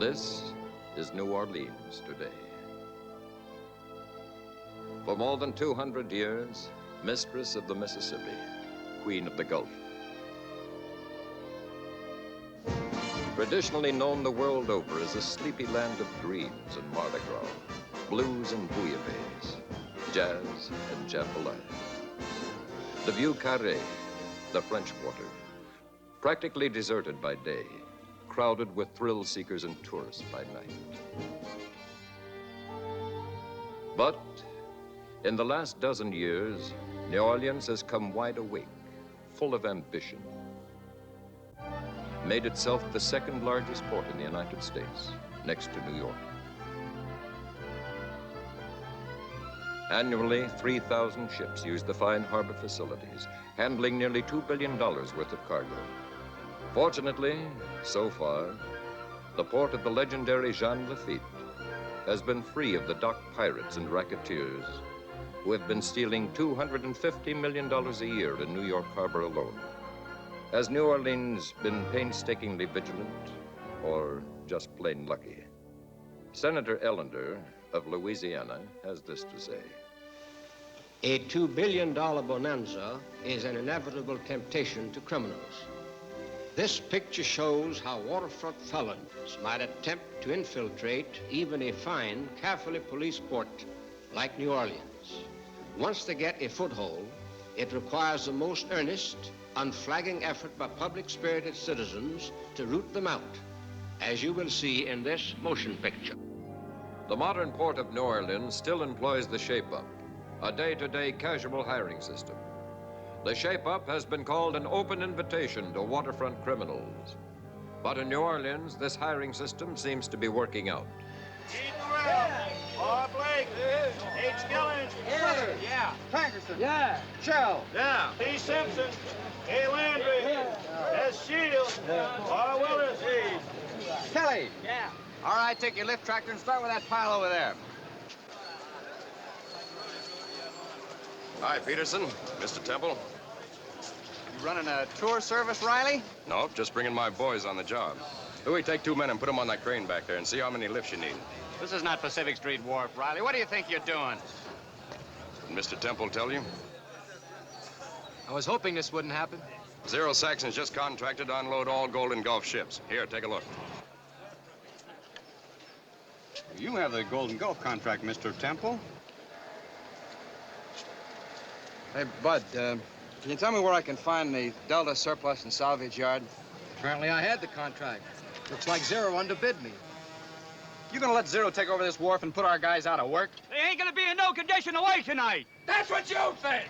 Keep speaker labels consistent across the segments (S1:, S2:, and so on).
S1: This is New Orleans today. For more than 200 years, mistress of the Mississippi, queen of the Gulf. Traditionally known the world over as a sleepy land of dreams and Mardi Gras, blues and bouillabaisse, jazz and jambalaya. The Vieux Carré, the French Quarter, practically deserted by day, crowded with thrill seekers and tourists by night. But in the last dozen years, New Orleans has come wide awake, full of ambition, made itself the second largest port in the United States, next to New York. Annually, 3,000 ships use the fine harbor facilities, handling nearly $2 billion worth of cargo. Fortunately, so far, the port of the legendary Jean Lafitte has been free of the dock pirates and racketeers who have been stealing $250 million a year in New York Harbor alone. Has New Orleans been painstakingly vigilant or just plain lucky? Senator Ellender of Louisiana has this to say.
S2: A $2 billion bonanza is an inevitable temptation to criminals. This picture shows how waterfront felons might attempt to infiltrate even a fine, carefully policed port like New Orleans. Once they get a foothold, it requires the most earnest, unflagging effort by public-spirited citizens to root them out, as you will see in this motion picture.
S1: The modern port of New Orleans still employs the shape-up, a day-to-day casual hiring system. The shape-up has been called an open invitation to waterfront criminals. But in New Orleans, this hiring system seems to be working out.
S3: Keith Morrell, Bob Blake, H. Gillens,
S4: Brothers.
S3: Yeah.
S4: Tankerson.
S3: Yeah.
S4: Shell.
S3: Yeah. Lee Simpson, A. Landry, S. Shields, R. Willis.
S4: Kelly.
S3: Yeah.
S4: All right, take your lift tractor and start with that pile over there.
S5: Hi, Peterson. Mr. Temple.
S4: You running a tour service, Reilly?
S5: Nope, just bringing my boys on the job. Louis, take 2 men and put them on that crane back there and see how many lifts you need.
S4: This is not Pacific Street Wharf, Reilly. What do you think you're doing?
S5: Did Mr. Temple tell you?
S6: I was hoping this wouldn't happen.
S5: Zero Saxon's just contracted to unload all Golden Gulf ships. Here, take a look.
S7: You have the Golden Gulf contract, Mr. Temple.
S6: Hey, Bud, can you tell me where I can find the Delta Surplus and Salvage Yard? Apparently I had the contract. Looks like Zero underbid me.
S4: You gonna let Zero take over this wharf and put our guys out of work?
S3: They ain't gonna be in no condition to wait tonight.
S4: That's what you think!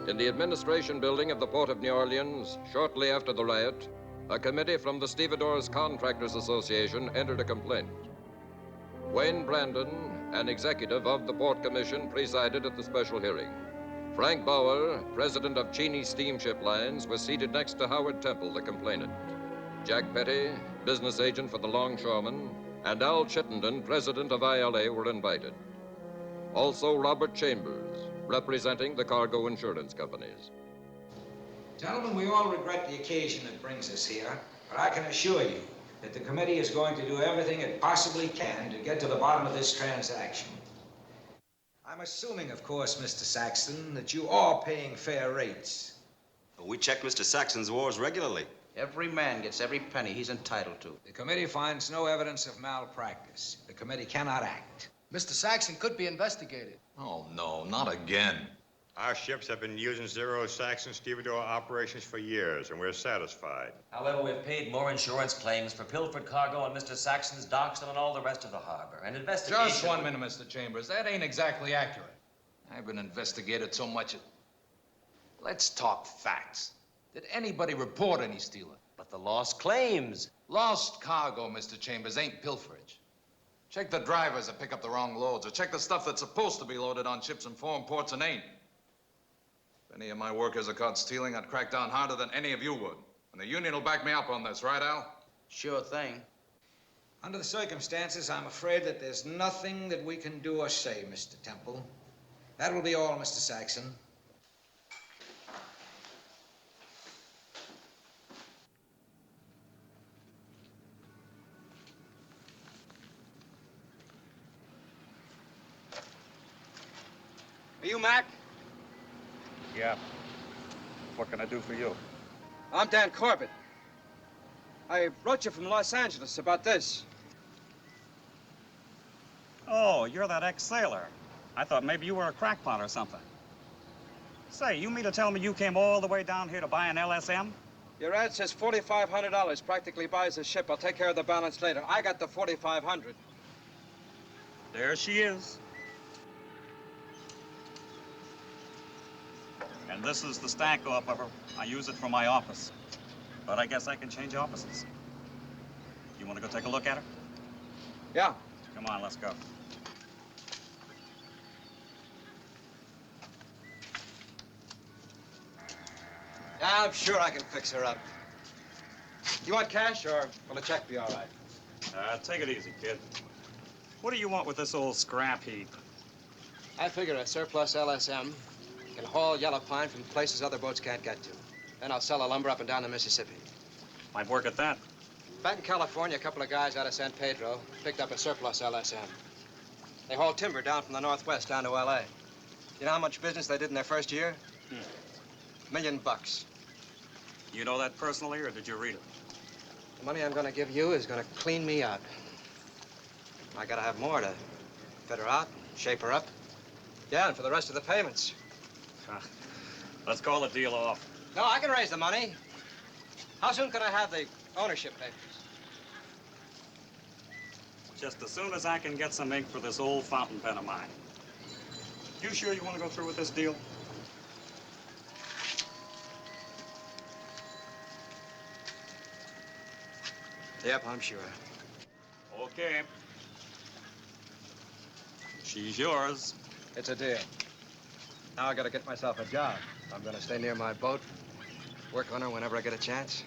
S1: In the administration building of the Port of New Orleans, shortly after the riot, a committee from the Stevedores Contractors Association entered a complaint. Wayne Brandon, an executive of the Port Commission, presided at the special hearing. Frank Bauer, president of Cheney Steamship Lines, was seated next to Howard Temple, the complainant. Jack Petty, business agent for the Longshoremen, and Al Chittenden, president of ILA, were invited. Also Robert Chambers, representing the cargo insurance companies.
S8: Gentlemen, we all regret the occasion that brings us here, but I can assure you that the committee is going to do everything it possibly can to get to the bottom of this transaction. I'm assuming, of course, Mr. Saxon, that you are paying fair rates.
S9: We check Mr. Saxon's wars regularly.
S4: Every man gets every penny he's entitled to.
S8: The committee finds no evidence of malpractice. The committee cannot act.
S6: Mr. Saxon could be investigated.
S10: Oh, no, not again.
S11: Our ships have been using Zero Saxon stevedore operations for years, and we're satisfied.
S12: However, we've paid more insurance claims for pilfered cargo on Mr. Saxon's docks than on all the rest of the harbor. And investigation...
S10: Just 1 minute, Mr. Chambers. That ain't exactly accurate. I've been investigated so much. Let's talk facts. Did anybody report any stealing?
S12: But the lost claims.
S10: Lost cargo, Mr. Chambers, ain't pilferage. Check the drivers that pick up the wrong loads, or check the stuff that's supposed to be loaded on ships in foreign ports and ain't. If any of my workers are caught stealing, I'd crack down harder than any of you would. And the union will back me up on this, right, Al?
S6: Sure thing.
S8: Under the circumstances, I'm afraid that there's nothing that we can do or say, Mr. Temple. That will be all, Mr. Saxon.
S6: Are you Mac?
S7: Yeah. What can I do for you?
S6: I'm Dan Corbett. I wrote you from Los Angeles about this.
S7: Oh, you're that ex-sailor. I thought maybe you were a crackpot or something. Say, you mean to tell me you came all the way down here to buy an LSM?
S6: Your ad says $4,500 practically buys the ship. I'll take care of the balance later. I got the $4,500.
S7: There she is. And this is the stack off of her. I use it for my office. But I guess I can change offices. You want to go take a look at her?
S6: Yeah.
S7: Come on, let's go.
S6: Yeah, I'm sure I can fix her up. You want cash, or will a check be all right?
S7: Take it easy, kid. What do you want with this old scrap heap?
S6: I figure a surplus LSM can haul yellow pine from places other boats can't get to. Then I'll sell the lumber up and down the Mississippi.
S7: Might work at that.
S6: Back in California, a couple of guys out of San Pedro picked up a surplus LSM. They hauled timber down from the Northwest down to L.A. You know how much business they did in their first year? $1 million.
S7: You know that personally, or did you read it?
S6: The money I'm going to give you is going to clean me out. I got to have more to fit her out, shape her up. Yeah, and for the rest of the payments.
S7: Let's call the deal off.
S6: No, I can raise the money. How soon can I have the ownership papers?
S7: Just as soon as I can get some ink for this old fountain pen of mine. You sure you want to go through with this deal?
S6: Yep, I'm sure.
S7: Okay. She's yours.
S6: It's a deal. Now I got to get myself a job. I'm going to stay near my boat, work on her whenever I get a chance.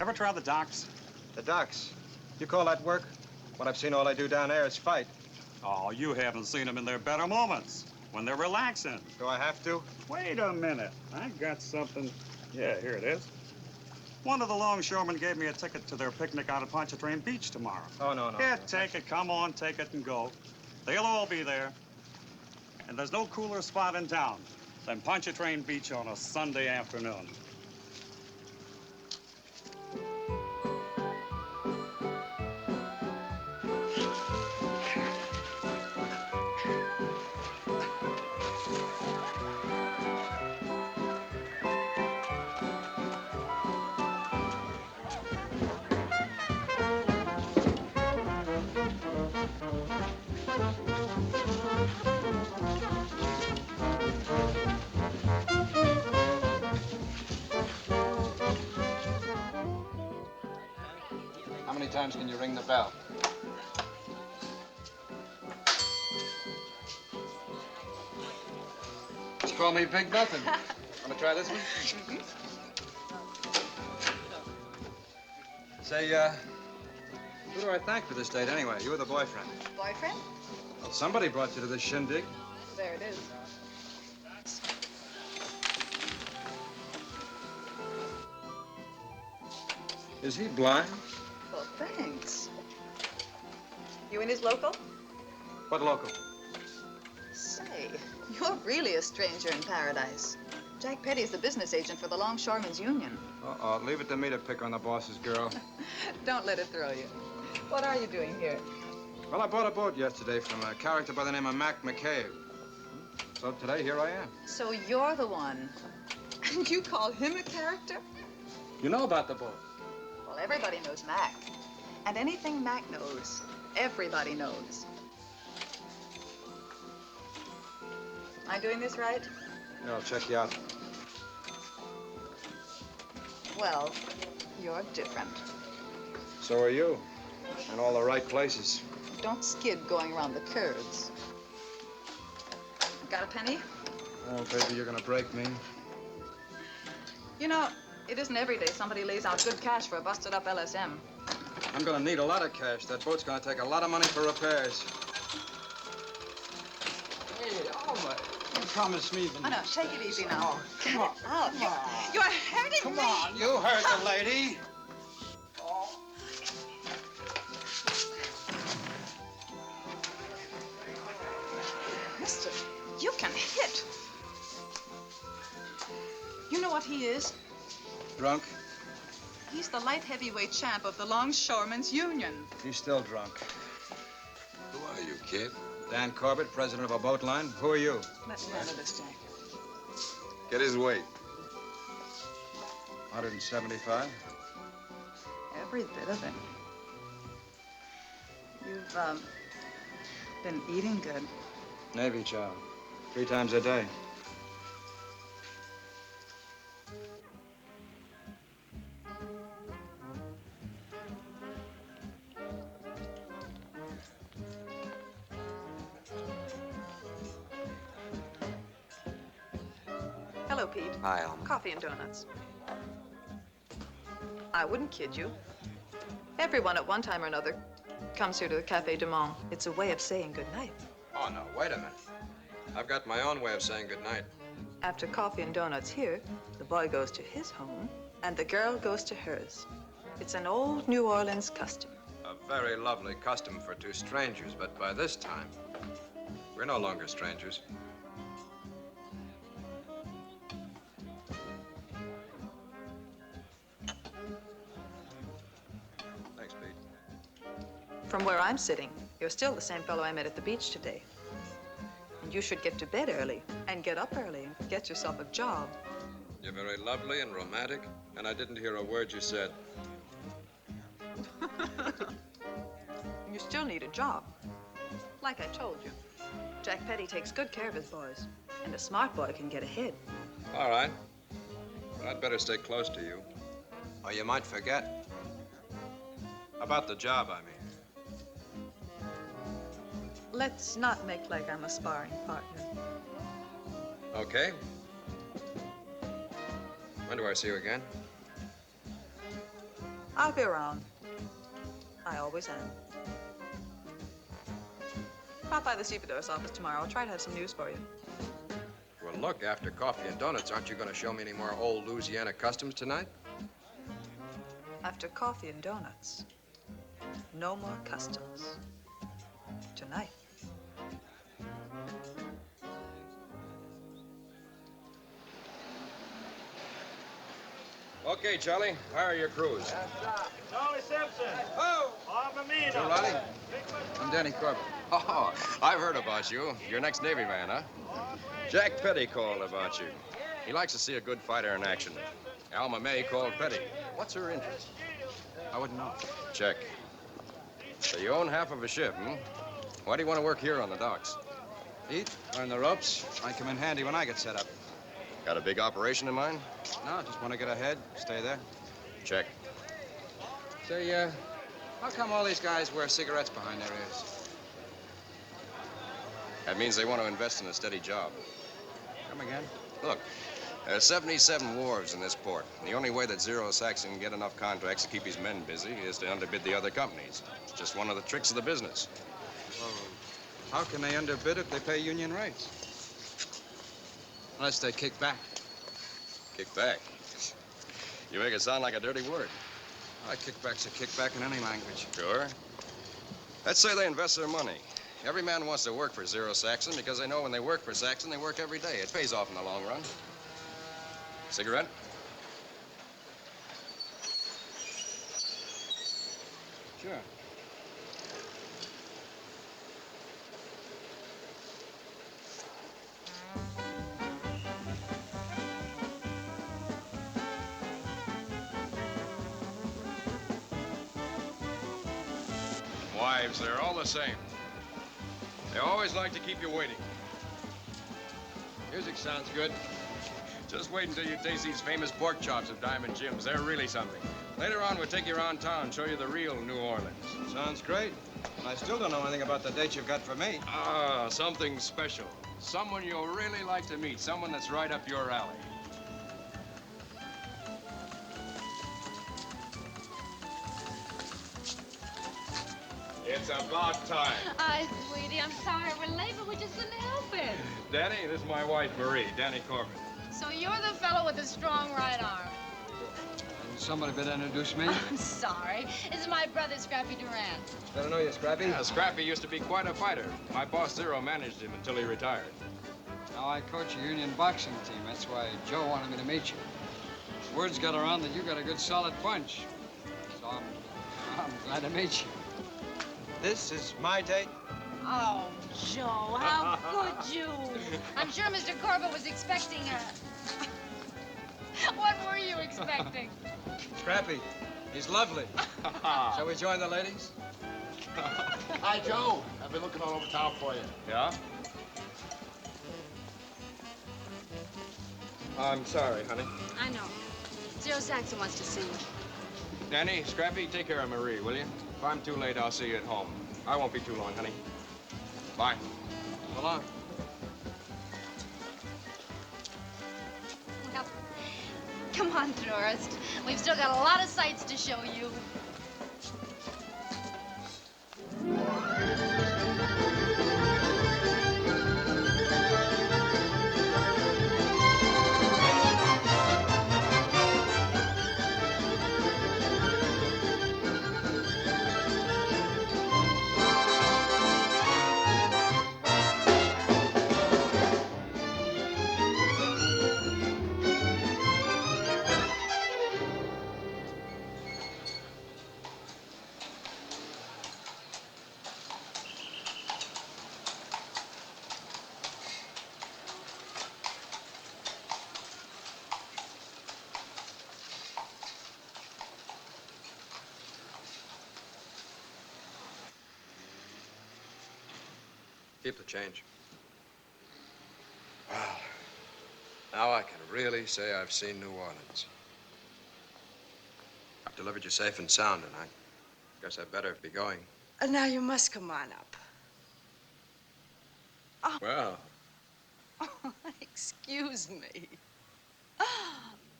S7: Ever try the docks?
S6: The docks? You call that work? When I've seen all they do down there is fight.
S7: Oh, you haven't seen them in their better moments, when they're relaxing.
S6: Do I have to?
S7: Wait a minute. I got something. Yeah, here it is. One of the Longshoremen gave me a ticket to their picnic out at Pontchartrain Beach tomorrow.
S6: Oh, no.
S7: Yeah, take it. Come on, take it and go. They'll all be there. And there's no cooler spot in town than Pontchartrain Beach on a Sunday afternoon.
S6: How many times can you ring the bell? Just call me Big Nothing. Want to try this one? Say, who do I thank for this date anyway? You or the boyfriend?
S13: Boyfriend?
S6: Well, somebody brought you to this shindig.
S13: There it is.
S6: Is he blind?
S13: Well, thanks. You in his local?
S6: What local?
S13: Say, you're really a stranger in paradise. Jack Petty's the business agent for the Longshoremen's Union.
S6: Uh-oh, leave it to me to pick on the boss's girl.
S13: Don't let it throw you. What are you doing here?
S4: Well, I bought a boat yesterday from a character by the name of Mac McCabe. So today, here I am.
S13: So you're the one. And you call him a character?
S4: You know about the boat?
S13: Well, everybody knows Mac. And anything Mac knows, everybody knows. Am I doing this right?
S4: Yeah, I'll check you out.
S13: Well, you're different.
S4: So are you. In all the right places.
S13: Don't skid going around the curves. Got a penny?
S4: Oh, baby, you're gonna break me.
S13: You know, it isn't every day somebody lays out good cash for a busted-up LSM.
S4: I'm gonna need a lot of cash. That boat's gonna take a lot of money for repairs. Hey, Alma, you promised me the...
S13: Oh, no, take it easy now.
S4: Oh, come on.
S13: Oh, you're hurting me.
S4: Come on, you hurt the lady.
S13: Mister, you can hit. You know what he is?
S4: Drunk?
S13: He's the light heavyweight champ of the Longshoremen's Union.
S4: He's still drunk.
S5: Who are you, kid?
S4: Dan Corbett, president of a boat line. Who are you?
S13: Let me handle this, Jack.
S5: Get his weight.
S4: 175.
S13: Every bit of it. You've, been eating good.
S4: Navy chow. 3 times a day.
S13: Hello, Pete.
S6: Hi, Alma.
S13: Coffee and donuts. I wouldn't kid you. Everyone at one time or another comes here to the Cafe du Monde. It's a way of saying goodnight.
S6: Oh, no, wait a minute. I've got my own way of saying goodnight.
S13: After coffee and donuts here, the boy goes to his home and the girl goes to hers. It's an old New Orleans custom.
S6: A very lovely custom for 2 strangers, but by this time, we're no longer strangers. Thanks, Pete.
S13: From where I'm sitting, you're still the same fellow I met at the beach today. And you should get to bed early and get up early and get yourself a job.
S6: You're very lovely and romantic, and I didn't hear a word you said.
S13: You still need a job. Like I told you, Jack Petty takes good care of his boys, and a smart boy can get ahead.
S6: All right. But I'd better stay close to you. Or you might forget. About the job, I mean.
S13: Let's not make like I'm a sparring partner.
S6: Okay. When do I see you again?
S13: I'll be around. I always am. Pop by the stevedore's office tomorrow. I'll try to have some news for you.
S6: Well, look, after coffee and donuts, aren't you going to show me any more old Louisiana customs tonight?
S13: After coffee and donuts, no more customs. Tonight.
S6: Okay, Charlie, hire your crews.
S3: Charlie Simpson.
S6: Oh!
S3: Alma Mae.
S6: Joe Reilly? I'm Danny Corbett. Oh, I've heard about you. You're next Navy man, huh? Jack Petty called about you. He likes to see a good fighter in action. Alma Mae called Petty. What's her interest?
S4: I wouldn't know.
S6: Check. So you own half of a ship, hmm? Why do you want to work here on the docks?
S4: Eat, learn the ropes. Might come in handy when I get set up.
S6: Got a big operation in mind?
S4: No, just want to get ahead, stay there.
S6: Check.
S4: Say, how come all these guys wear cigarettes behind their ears?
S6: That means they want to invest in a steady job.
S4: Come again?
S6: Look, there's 77 wharves in this port. And the only way that Zero Saxon can get enough contracts to keep his men busy is to underbid the other companies. It's just one of the tricks of the business.
S4: Well, how can they underbid if they pay union rates? Unless they kick back.
S6: Kick back? You make it sound like a dirty word.
S4: A kickback's a kickback in any language.
S6: Sure. Let's say they invest their money. Every man wants to work for Zero Saxon because they know when they work for Saxon, they work every day. It pays off in the long run. Cigarette?
S4: Sure.
S5: Wives, they're all the same. They always like to keep you waiting.
S2: Music sounds good.
S5: Just wait until you taste these famous pork chops of Diamond Jim's. They're really something. Later on, we'll take you around town, show you the real New Orleans.
S6: Sounds great. But I still don't know anything about the date you've got for me.
S5: Ah, something special. Someone you'll really like to meet. Someone that's right up your alley. It's about time.
S14: Hi, sweetie. I'm sorry we're late, but we just couldn't help it.
S5: Danny, this is my wife, Marie, Danny Corbett.
S14: So you're the fellow with the strong right arm.
S2: Somebody better introduce me.
S14: I'm sorry. This is my brother, Scrappy Durant.
S6: Better know you, Scrappy.
S5: Yeah, Scrappy used to be quite a fighter. My boss, Zero, managed him until he retired.
S2: Now I coach a union boxing team. That's why Joe wanted me to meet you. Word's got around that you got a good solid punch. So I'm glad to meet you.
S6: This is my date?
S14: Oh, Joe, how could you? I'm sure Mr. Corbett was expecting her. What were you expecting?
S6: Scrappy, he's lovely. Shall we join the ladies?
S15: Hi, Joe. I've been looking all over town for you.
S5: Yeah? I'm sorry, honey.
S14: I know. Zero Saxon wants to see you.
S5: Danny, Scrappy, take care of Marie, will you? If I'm too late, I'll see you at home. I won't be too long, honey. Bye.
S6: So long.
S14: Well, come on, tourist. We've still got a lot of sights to show you.
S6: Keep the change. Well, now I can really say I've seen New Orleans. I've delivered you safe and sound, and I guess I better be going.
S13: Now you must come on up. Oh.
S6: Well,
S13: Excuse me.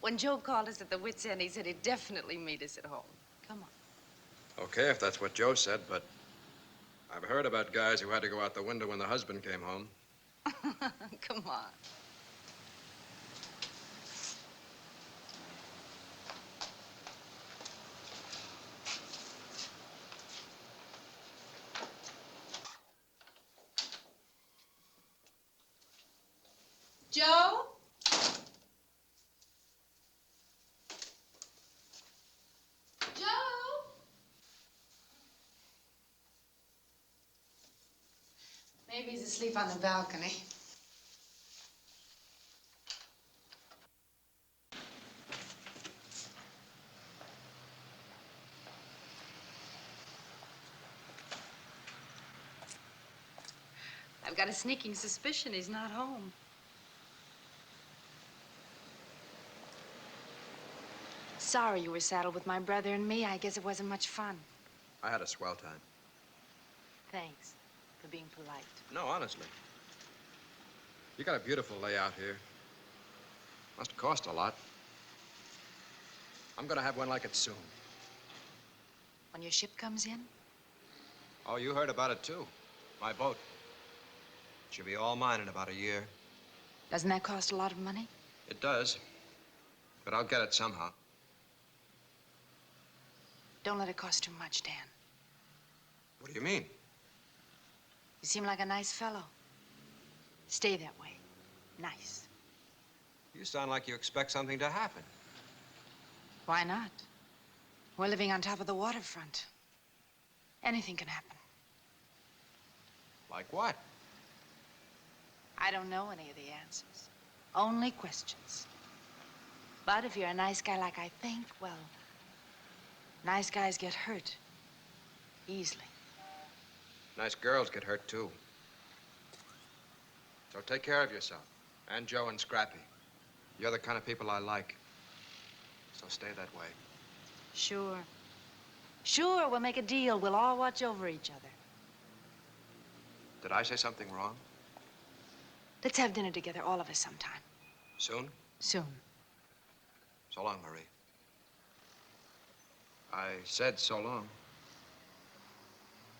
S13: When Joe called us at the wit's end, he said he'd definitely meet us at home. Come on.
S6: okay, if that's what Joe said, but I've heard about guys who had to go out the window when the husband came home.
S13: Come on.
S14: Joe? Joe? Maybe he's asleep on the balcony.
S13: I've got a sneaking suspicion he's not home. Sorry you were saddled with my brother and me. I guess it wasn't much fun.
S6: I had a swell time.
S13: Thanks for being polite.
S6: No, honestly. You got a beautiful layout here. Must have cost a lot. I'm gonna have one like it soon.
S13: When your ship comes in?
S6: Oh, you heard about it too. My boat. Should be all mine in about a year.
S13: Doesn't that cost a lot of money?
S6: It does. But I'll get it somehow.
S13: Don't let it cost too much, Dan.
S6: What do you mean?
S13: You seem like a nice fellow. Stay that way. Nice.
S6: You sound like you expect something to happen.
S13: Why not? We're living on top of the waterfront. Anything can happen.
S6: Like what?
S13: I don't know any of the answers. Only questions. But if you're a nice guy like I think, well, nice guys get hurt easily.
S6: Nice girls get hurt, too. So take care of yourself. And Joe and Scrappy. You're the kind of people I like. So stay that way.
S14: Sure. Sure, we'll make a deal. We'll all watch over each other.
S6: Did I say something wrong?
S14: Let's have dinner together, all of us, sometime.
S6: Soon?
S14: Soon.
S6: So long, Marie. I said so long.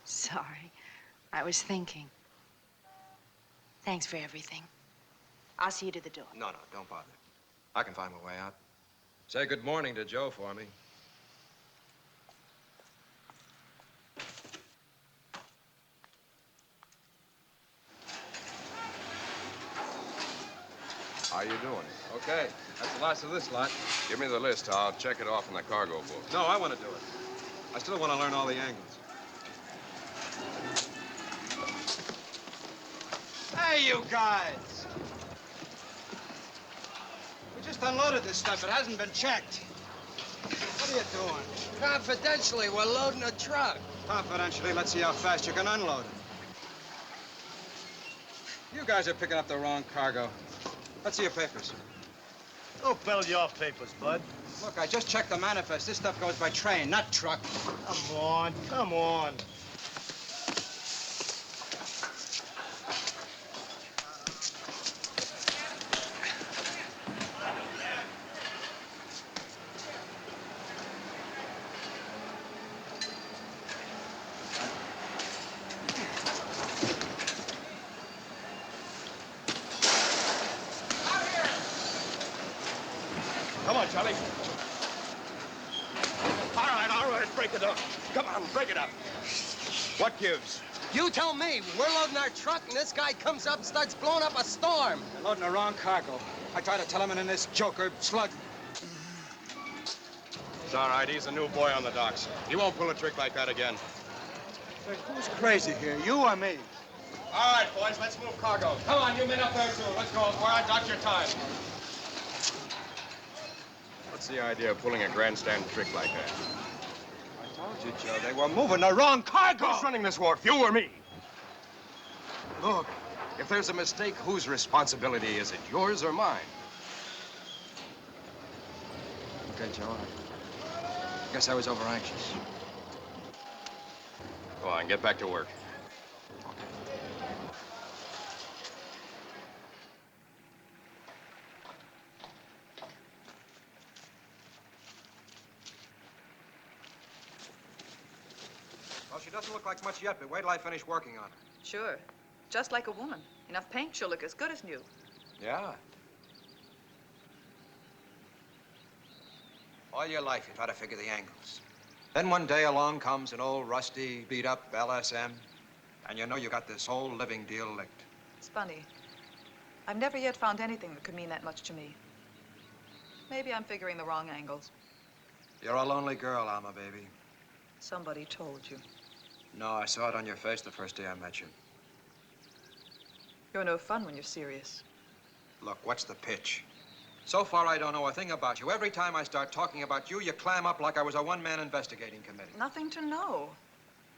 S14: Sorry. I was thinking. Thanks for everything. I'll see you to the door.
S6: No, don't bother. I can find my way out. Say good morning to Joe for me.
S5: How you doing?
S6: Okay, that's the last of this lot.
S5: Give me the list. I'll check it off in the cargo book.
S6: No, I want to do it. I still want to learn all the angles.
S3: Hey, you guys! We just unloaded this stuff. It hasn't been checked. What are you doing?
S6: Confidentially, we're loading a truck.
S3: Confidentially, let's see how fast you can unload it.
S6: You guys are picking up the wrong cargo. Let's see your papers.
S3: Go build your papers, bud.
S6: Look, I just checked the manifest. This stuff goes by train, not truck.
S3: Come on, come on. Come on, Charlie. All right, break it up. Come on, break it up. What gives?
S6: You tell me. We're loading our truck, and this guy comes up and starts blowing up a storm.
S3: You're loading the wrong cargo. I tried to tell him, and then this joker slug.
S5: It's all right. He's a new boy on the docks. He won't pull a trick like that again.
S3: Hey, who's crazy here, you or me?
S5: All right, boys, let's move cargo. Come on, you men up there, too. Let's go. All right, dock your time. What's the idea of pulling a grandstand trick like that?
S3: I told you, Joe, they were moving the wrong cargo.
S5: Who's running this wharf, you or me? Look, if there's a mistake, whose responsibility is it, yours or mine?
S6: Okay, Joe. I guess I was overanxious.
S5: Go on, get back to work.
S6: Well, she doesn't look like much yet, but wait till I finish working on her.
S13: Sure. Just like a woman. Enough paint, she'll look as good as new.
S6: Yeah. All your life, you try to figure the angles. Then one day along comes an old, rusty, beat-up LSM, and you know you got this whole living deal licked.
S13: It's funny. I've never yet found anything that could mean that much to me. Maybe I'm figuring the wrong angles.
S6: You're a lonely girl, Alma, baby.
S13: Somebody told you.
S6: No, I saw it on your face the first day I met you.
S13: You're no fun when you're serious.
S6: Look, what's the pitch? So far, I don't know a thing about you. Every time I start talking about you, you clam up like I was a one-man investigating committee.
S13: Nothing to know.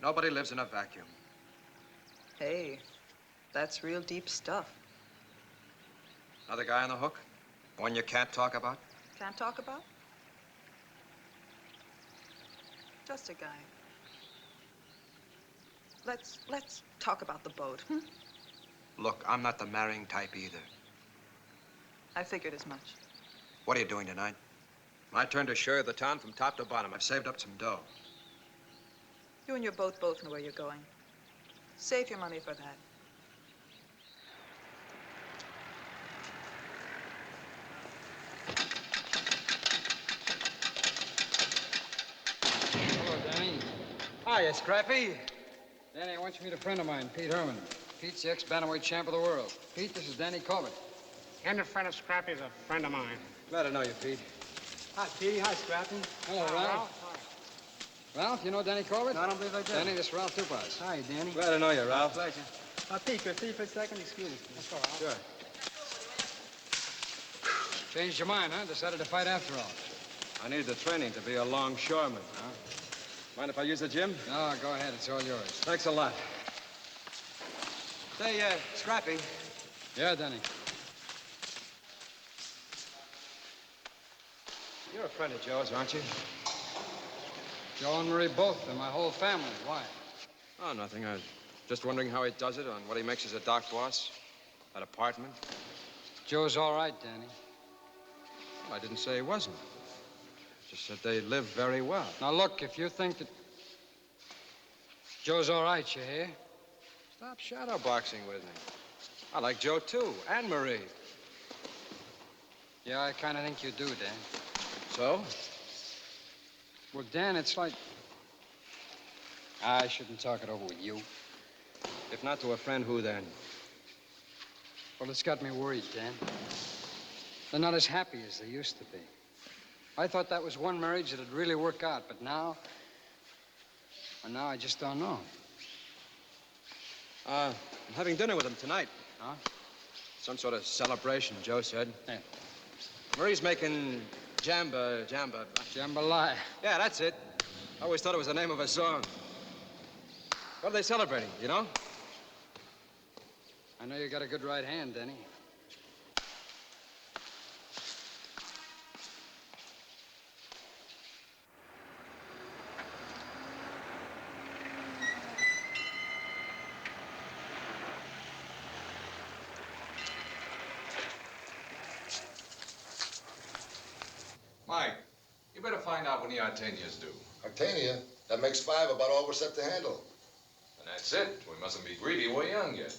S6: Nobody lives in a vacuum.
S13: Hey, that's real deep stuff.
S6: Another guy on the hook? One you can't talk about?
S13: Can't talk about? Just a guy. Let's talk about the boat, hmm?
S6: Look, I'm not the marrying type either.
S13: I figured as much.
S6: What are you doing tonight? My turn to show you the town from top to bottom. I've saved up some dough.
S13: You and your boat both know where you're going. Save your money for that.
S16: Hello, Danny.
S17: Hiya, Scrappy.
S16: Danny, I want you to meet a friend of mine, Pete Herman. Pete's the ex-bantamweight champ of the world. Pete, this is Danny Corbett.
S18: And a friend of Scrappy's a friend of mine.
S6: Glad to know you, Pete.
S17: Hi, Petey. Hi, Scrappy.
S16: Hello, Ralph. Ralph, you know Danny Corbett?
S17: No, I don't believe I do.
S16: Danny, this is Ralph Tupaz.
S17: Hi, Danny.
S6: Glad to know you, Ralph.
S17: Pleasure. Pete, could I see you for a second? Excuse me. That's all right.
S6: Sure.
S16: Changed your mind, huh? Decided to fight after all.
S6: I need the training to be a longshoreman.
S16: Huh?
S6: Mind if I use the gym?
S16: No, go ahead. It's all yours.
S6: Thanks a lot. Say, Scrappy.
S16: Yeah, Danny.
S6: You're a friend of Joe's, aren't you?
S16: Joe and Marie both, and my whole family. Why?
S6: Oh, nothing. I was just wondering how he does it, on what he makes as a dock boss. That apartment.
S16: Joe's all right, Danny.
S6: Well, I didn't say he wasn't. Just said they live very well.
S16: Now, look, if you think that Joe's all right, you hear?
S6: Stop shadowboxing with me. I like Joe, too, and Marie.
S16: Yeah, I kind of think you do, Dan.
S6: So?
S16: Well, Dan, it's like... I shouldn't talk it over with you.
S6: If not to a friend, who then?
S16: Well, it's got me worried, Dan. They're not as happy as they used to be. I thought that was one marriage that'd really work out, but now... Well, now I just don't know.
S6: I'm having dinner with them tonight.
S16: Huh?
S6: Some sort of celebration, Joe said.
S16: Yeah.
S6: Marie's making jambalaya.
S16: Jambalaya.
S6: Yeah, that's it. I always thought it was the name of a song. What are they celebrating, you know?
S16: I know you got a good right hand, Denny.
S10: Mike, you better find out when the Artenia's due.
S15: Artenia? That makes 5 about all we're set to handle.
S10: And that's it. We mustn't be greedy. We're young yet.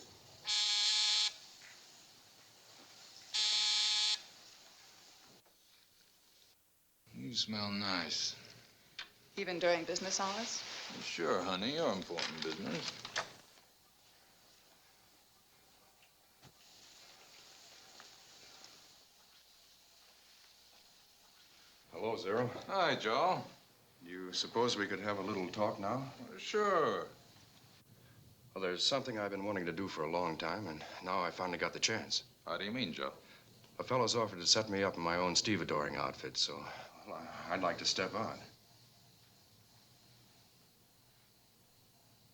S10: You smell nice.
S13: Even during business hours?
S10: Sure, honey. You're important business.
S19: Hello, Zero.
S10: Hi, Joe.
S19: You suppose we could have a little talk now?
S10: Sure.
S19: Well, there's something I've been wanting to do for a long time, and now I finally got the chance.
S10: How do you mean, Joe?
S19: A fellow's offered to set me up in my own stevedoring outfit, so well, I'd like to step on.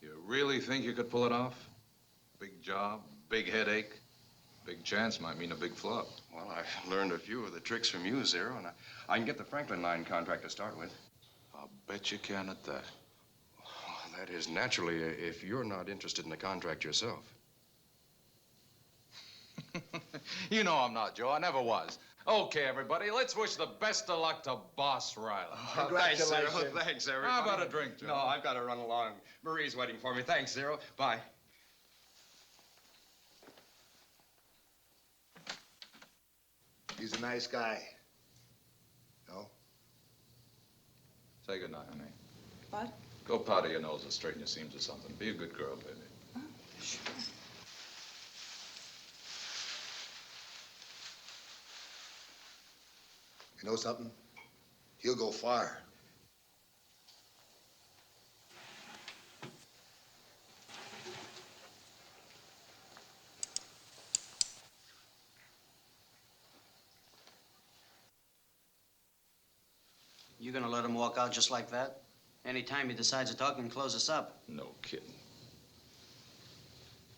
S10: You really think you could pull it off? Big job, big headache. Big chance might mean a big flop.
S19: Well, I've learned a few of the tricks from you, Zero, and I can get the Franklin line contract to start with.
S10: I'll bet you can at that.
S19: Well, that is, naturally, if you're not interested in the contract yourself.
S10: You know I'm not, Joe. I never was. Okay, everybody, let's wish the best of luck to Boss Reilly.
S17: Thanks, Zero. Thanks, everybody.
S10: How about a drink, Joe?
S17: No, I've got to run along. Marie's waiting for me. Thanks, Zero. Bye.
S15: He's a nice guy. No?
S10: Say goodnight, honey.
S13: What?
S10: Go powder your nose or straighten your seams or something. Be a good girl, baby.
S13: Oh, sure.
S15: You know something? He'll go far.
S20: You gonna let him walk out just like that? Anytime he decides to talk, he can close us up.
S10: No kidding.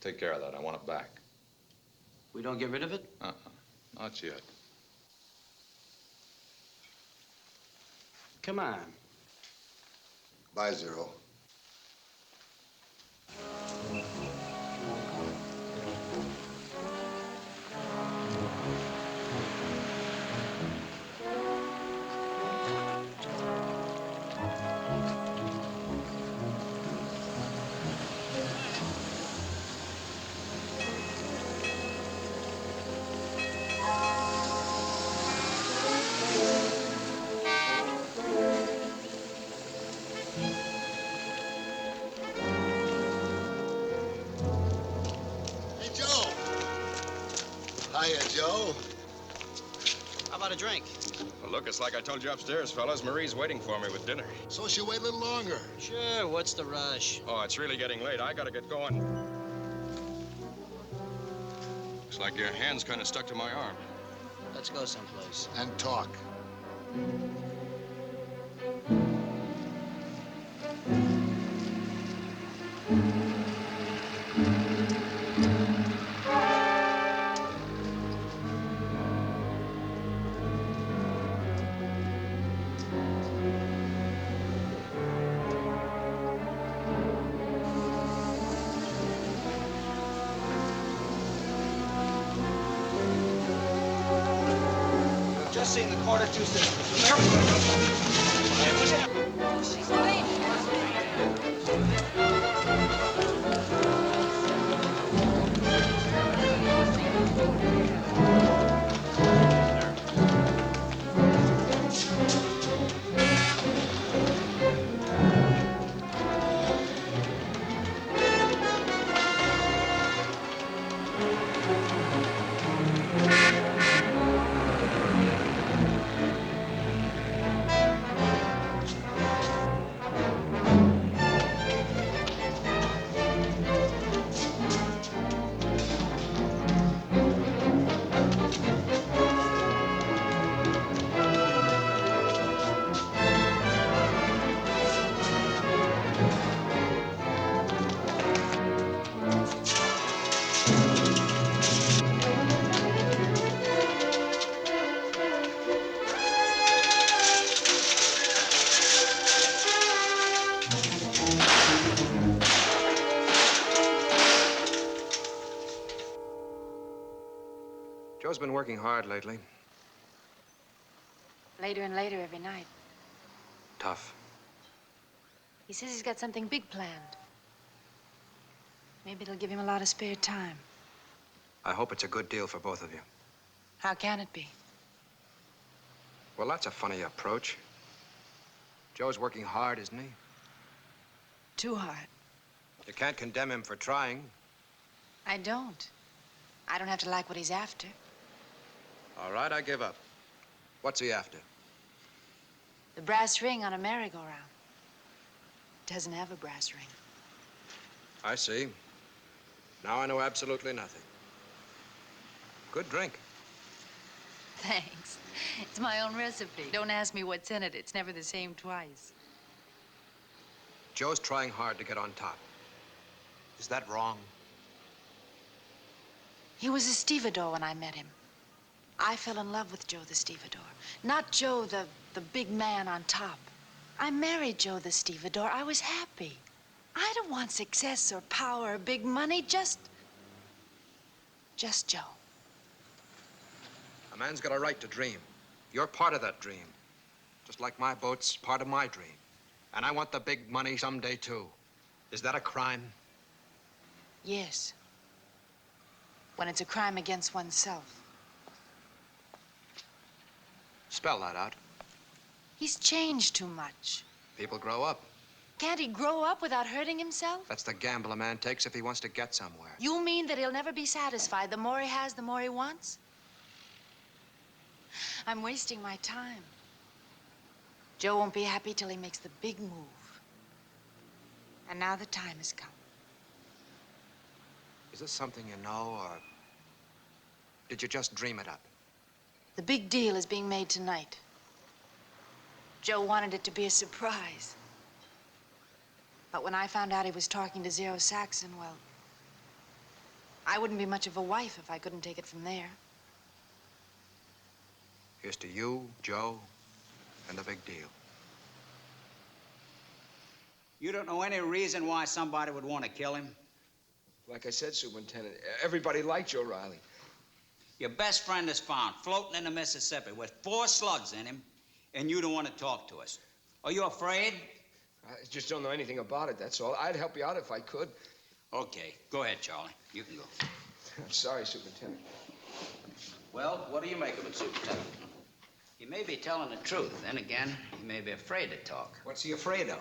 S10: Take care of that. I want it back.
S20: We don't get rid of it?
S10: Not yet.
S20: Come on.
S15: Bye, Zero. Hiya, Joe.
S20: How about a drink?
S19: Well, look, it's like I told you upstairs, fellas. Marie's waiting for me with dinner.
S15: So she'll wait a little longer.
S20: Sure, what's the rush?
S19: Oh, it's really getting late. I gotta get going. Looks like your hand's kind of stuck to my arm.
S20: Let's go someplace.
S15: And talk.
S6: Just seen the quarter two sisters.
S14: She's late.
S4: Joe's been working hard lately.
S14: Later and later every night.
S4: Tough.
S14: He says he's got something big planned. Maybe it'll give him a lot of spare time.
S4: I hope it's a good deal for both of you.
S14: How can it be?
S4: Well, that's a funny approach. Joe's working hard, isn't he?
S14: Too hard.
S4: You can't condemn him for trying.
S14: I don't. I don't have to like what he's after.
S4: All right, I give up. What's he after?
S14: The brass ring on a merry-go-round. Doesn't have a brass ring.
S4: I see. Now I know absolutely nothing. Good drink.
S14: Thanks. It's my own recipe. Don't ask me what's in it. It's never the same twice.
S4: Joe's trying hard to get on top. Is that wrong?
S14: He was a stevedore when I met him. I fell in love with Joe the stevedore. Not Joe the big man on top. I married Joe the stevedore. I was happy. I don't want success or power or big money, just Joe.
S4: A man's got a right to dream. You're part of that dream. Just like my boat's part of my dream. And I want the big money someday, too. Is that a crime?
S14: Yes. When it's a crime against oneself.
S4: Spell that out.
S14: He's changed too much.
S4: People grow up.
S14: Can't he grow up without hurting himself?
S4: That's the gamble a man takes if he wants to get somewhere.
S14: You mean that he'll never be satisfied? The more he has, the more he wants? I'm wasting my time. Joe won't be happy till he makes the big move. And now the time has come.
S4: Is this something you know, or did you just dream it up?
S14: The big deal is being made tonight. Joe wanted it to be a surprise. But when I found out he was talking to Zero Saxon, well, I wouldn't be much of a wife if I couldn't take it from there.
S4: Here's to you, Joe, and the big deal.
S21: You don't know any reason why somebody would want to kill him?
S22: Like I said, Superintendent, everybody liked Joe Reilly.
S21: Your best friend is found floating in the Mississippi with 4 slugs in him, and you don't want to talk to us. Are you afraid?
S22: I just don't know anything about it, that's all. I'd help you out if I could.
S21: Okay, go ahead, Charlie. You can go.
S22: I'm sorry, Superintendent.
S21: Well, what do you make of it, Superintendent? He may be telling the truth. Then again, he may be afraid to talk.
S8: What's he afraid of?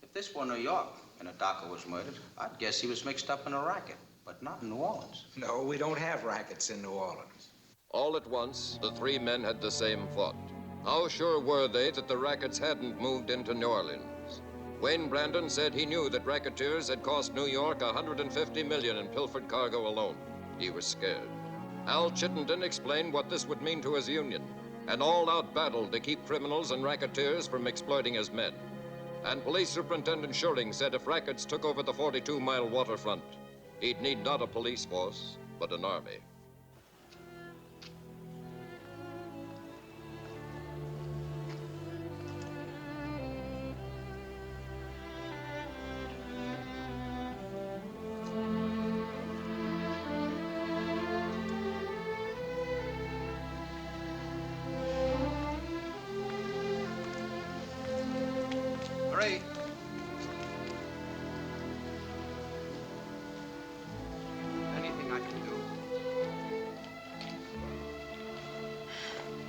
S21: If this were New York and a docker was murdered, I'd guess he was mixed up in a racket, but not in New Orleans.
S8: No, we don't have rackets in New Orleans.
S1: All at once, the 3 men had the same thought. How sure were they that the rackets hadn't moved into New Orleans? Wayne Brandon said he knew that racketeers had cost New York $150 million in pilfered cargo alone. He was scared. Al Chittenden explained what this would mean to his union, an all-out battle to keep criminals and racketeers from exploiting his men. And Police Superintendent Schuring said if rackets took over the 42-mile waterfront, he'd need not a police force, but an army.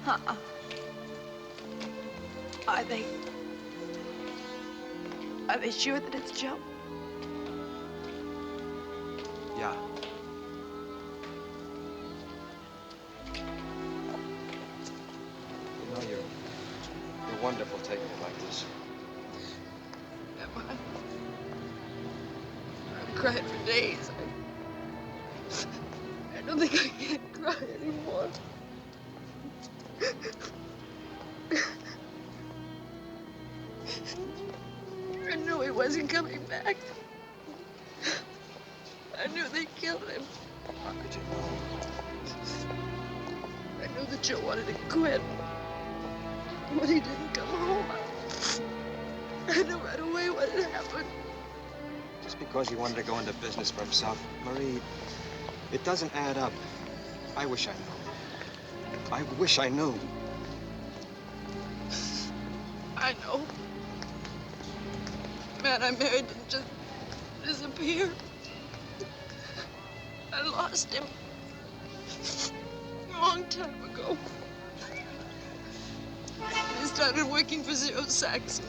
S13: Uh-uh. Are they sure that it's Joe?
S4: Yeah. You know, you're wonderful taking it like this.
S13: Am I? I've cried for days. I don't think I can cry anymore. I knew he wasn't coming back. I knew they killed him.
S4: How could you know?
S13: I knew that Joe wanted to quit. But he didn't come home. I knew right away what had happened.
S4: Just because he wanted to go into business for himself, Marie, it doesn't add up. I wish I knew. I wish I knew.
S13: I know. The man I married didn't just disappear. I lost him a long time ago. I started working for Zero Saxon.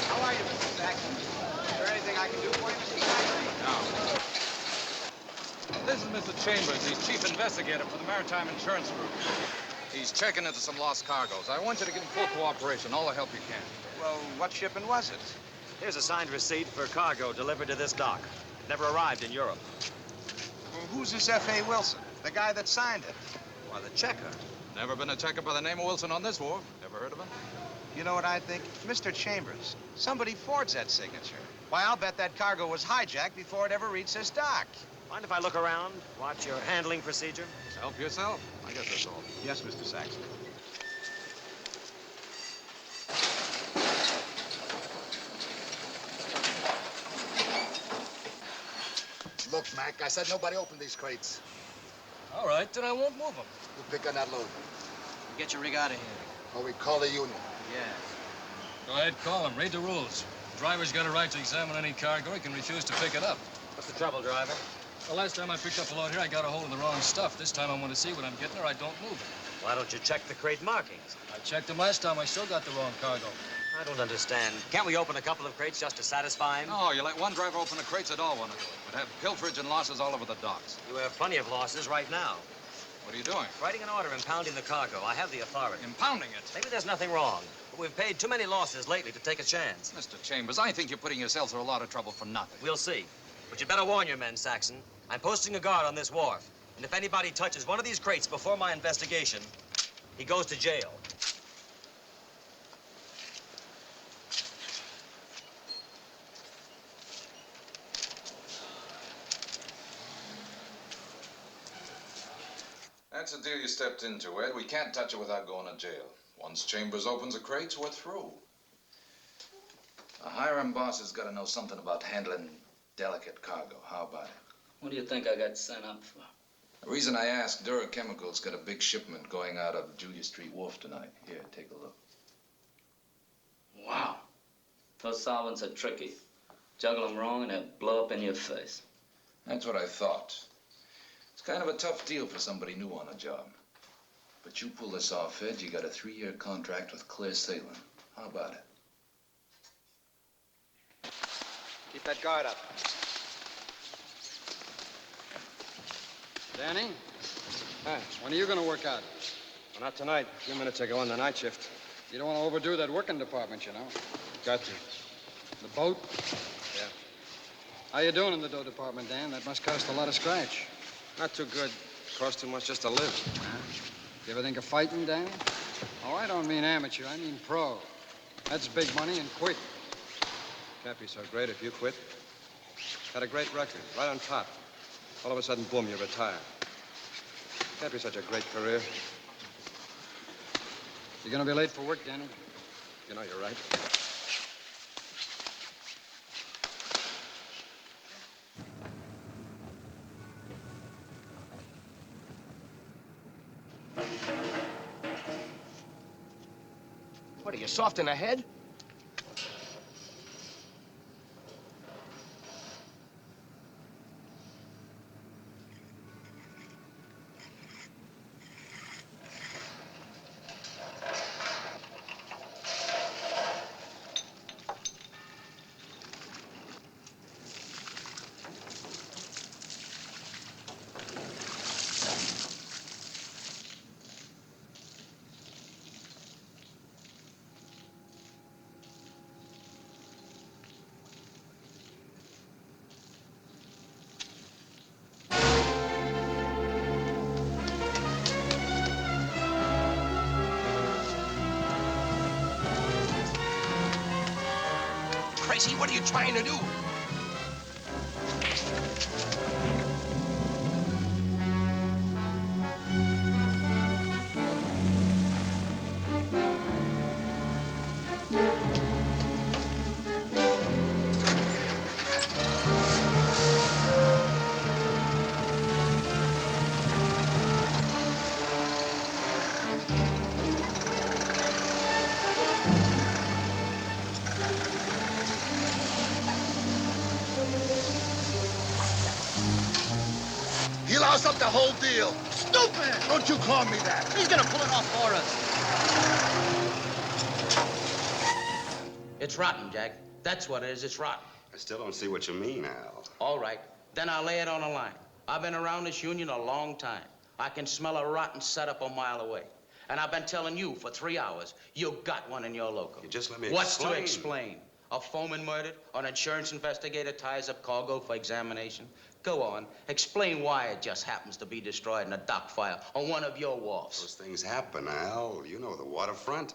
S4: How are you, Mr. Saxon? Is there anything I can do for you, Mr. Saxon?
S10: No. This is Mr. Chambers, the chief investigator for the Maritime Insurance Group. He's checking into some lost cargoes. I want you to give him full cooperation, all the help you can.
S4: Well, what shipment was it?
S12: Here's a signed receipt for cargo delivered to this dock. Never arrived in Europe.
S4: Well, who's this F.A. Wilson? The guy that signed it?
S12: Why, the checker.
S10: Never been a checker by the name of Wilson on this wharf. Ever heard of him?
S4: You know what I think? Mr. Chambers, somebody forged that signature. Why, I'll bet that cargo was hijacked before it ever reached this dock.
S12: Mind if I look around, watch your handling procedure?
S10: Help yourself. I guess that's all.
S4: Yes, Mr. Saxon.
S15: Look, Mac, I said nobody opened these crates.
S5: All right, then I won't move them.
S15: You pick on that load.
S20: Get your rig out of here.
S15: Or we call the union.
S20: Yeah.
S5: Go ahead, call him. Read the rules. The driver's got a right to examine any cargo. He can refuse to pick it up.
S12: What's the trouble, driver?
S5: The last time I picked up a load here, I got a hold of the wrong stuff. This time I want to see what I'm getting or I don't move it.
S12: Why don't you check the crate markings?
S5: I checked them last time. I still got the wrong cargo.
S12: I don't understand. Can't we open a couple of crates just to satisfy him?
S10: No, you let one driver open the crates that all want to do it. We'd have pilferage and losses all over the docks.
S12: You have plenty of losses right now.
S10: What are you doing?
S12: Writing an order impounding the cargo. I have the authority.
S10: Impounding it?
S12: Maybe there's nothing wrong, but we've paid too many losses lately to take a chance.
S10: Mr. Chambers, I think you're putting yourself through a lot of trouble for nothing.
S12: We'll see. But you better warn your men, Saxon. I'm posting a guard on this wharf. And if anybody touches one of these crates before my investigation, he goes to jail.
S10: That's the deal you stepped into, Ed. We can't touch it without going to jail. Once Chambers opens the crates, we're through. A hiring boss has got to know something about handling delicate cargo. How about it?
S9: What do you think I got sent up for?
S10: The reason I asked, Dura Chemicals got a big shipment going out of Julia Street Wharf tonight. Here, take a look.
S9: Wow. Those solvents are tricky. Juggle them wrong and they'll blow up in your face.
S10: That's what I thought. It's kind of a tough deal for somebody new on a job. But you pull this off, Ed, you got a 3-year contract with clear sailing. How about it?
S4: Keep that guard up.
S16: Danny? Hi. When are you going to work out?
S4: Well, not tonight. A few minutes ago on the night shift.
S16: You don't want to overdo that working department, you know.
S4: Got to.
S16: The boat?
S4: Yeah.
S16: How you doing in the dough department, Dan? That must cost a lot of scratch.
S4: Not too good. Costs too much just to live.
S16: Huh? You ever think of fighting, Dan? Oh, I don't mean amateur. I mean pro. That's big money and quick.
S4: Can't be so great if you quit. Had a great record, right on top. All of a sudden, boom, you retire. Can't be such a great career.
S16: You're gonna be late for work, Danny.
S4: You know, you're right.
S22: What are you, soft in the head?
S15: crazy? What are you trying to do? He lost up the whole deal. Stupid! Don't you call me that.
S12: He's gonna pull it off for us. It's rotten, Jack. That's what it is. It's rotten.
S7: I still don't see what you mean, Al.
S12: All right. Then I'll lay it on the line. I've been around this union a long time. I can smell a rotten setup a mile away. And I've been telling you for 3 hours, you got one in your local.
S7: You just let me
S12: What's
S7: explain.
S12: to explain? A foreman murdered? An insurance investigator ties up cargo for examination? Go on. Explain why it just happens to be destroyed in a dock fire on one of your wharfs.
S7: Those things happen, Al. You know the waterfront.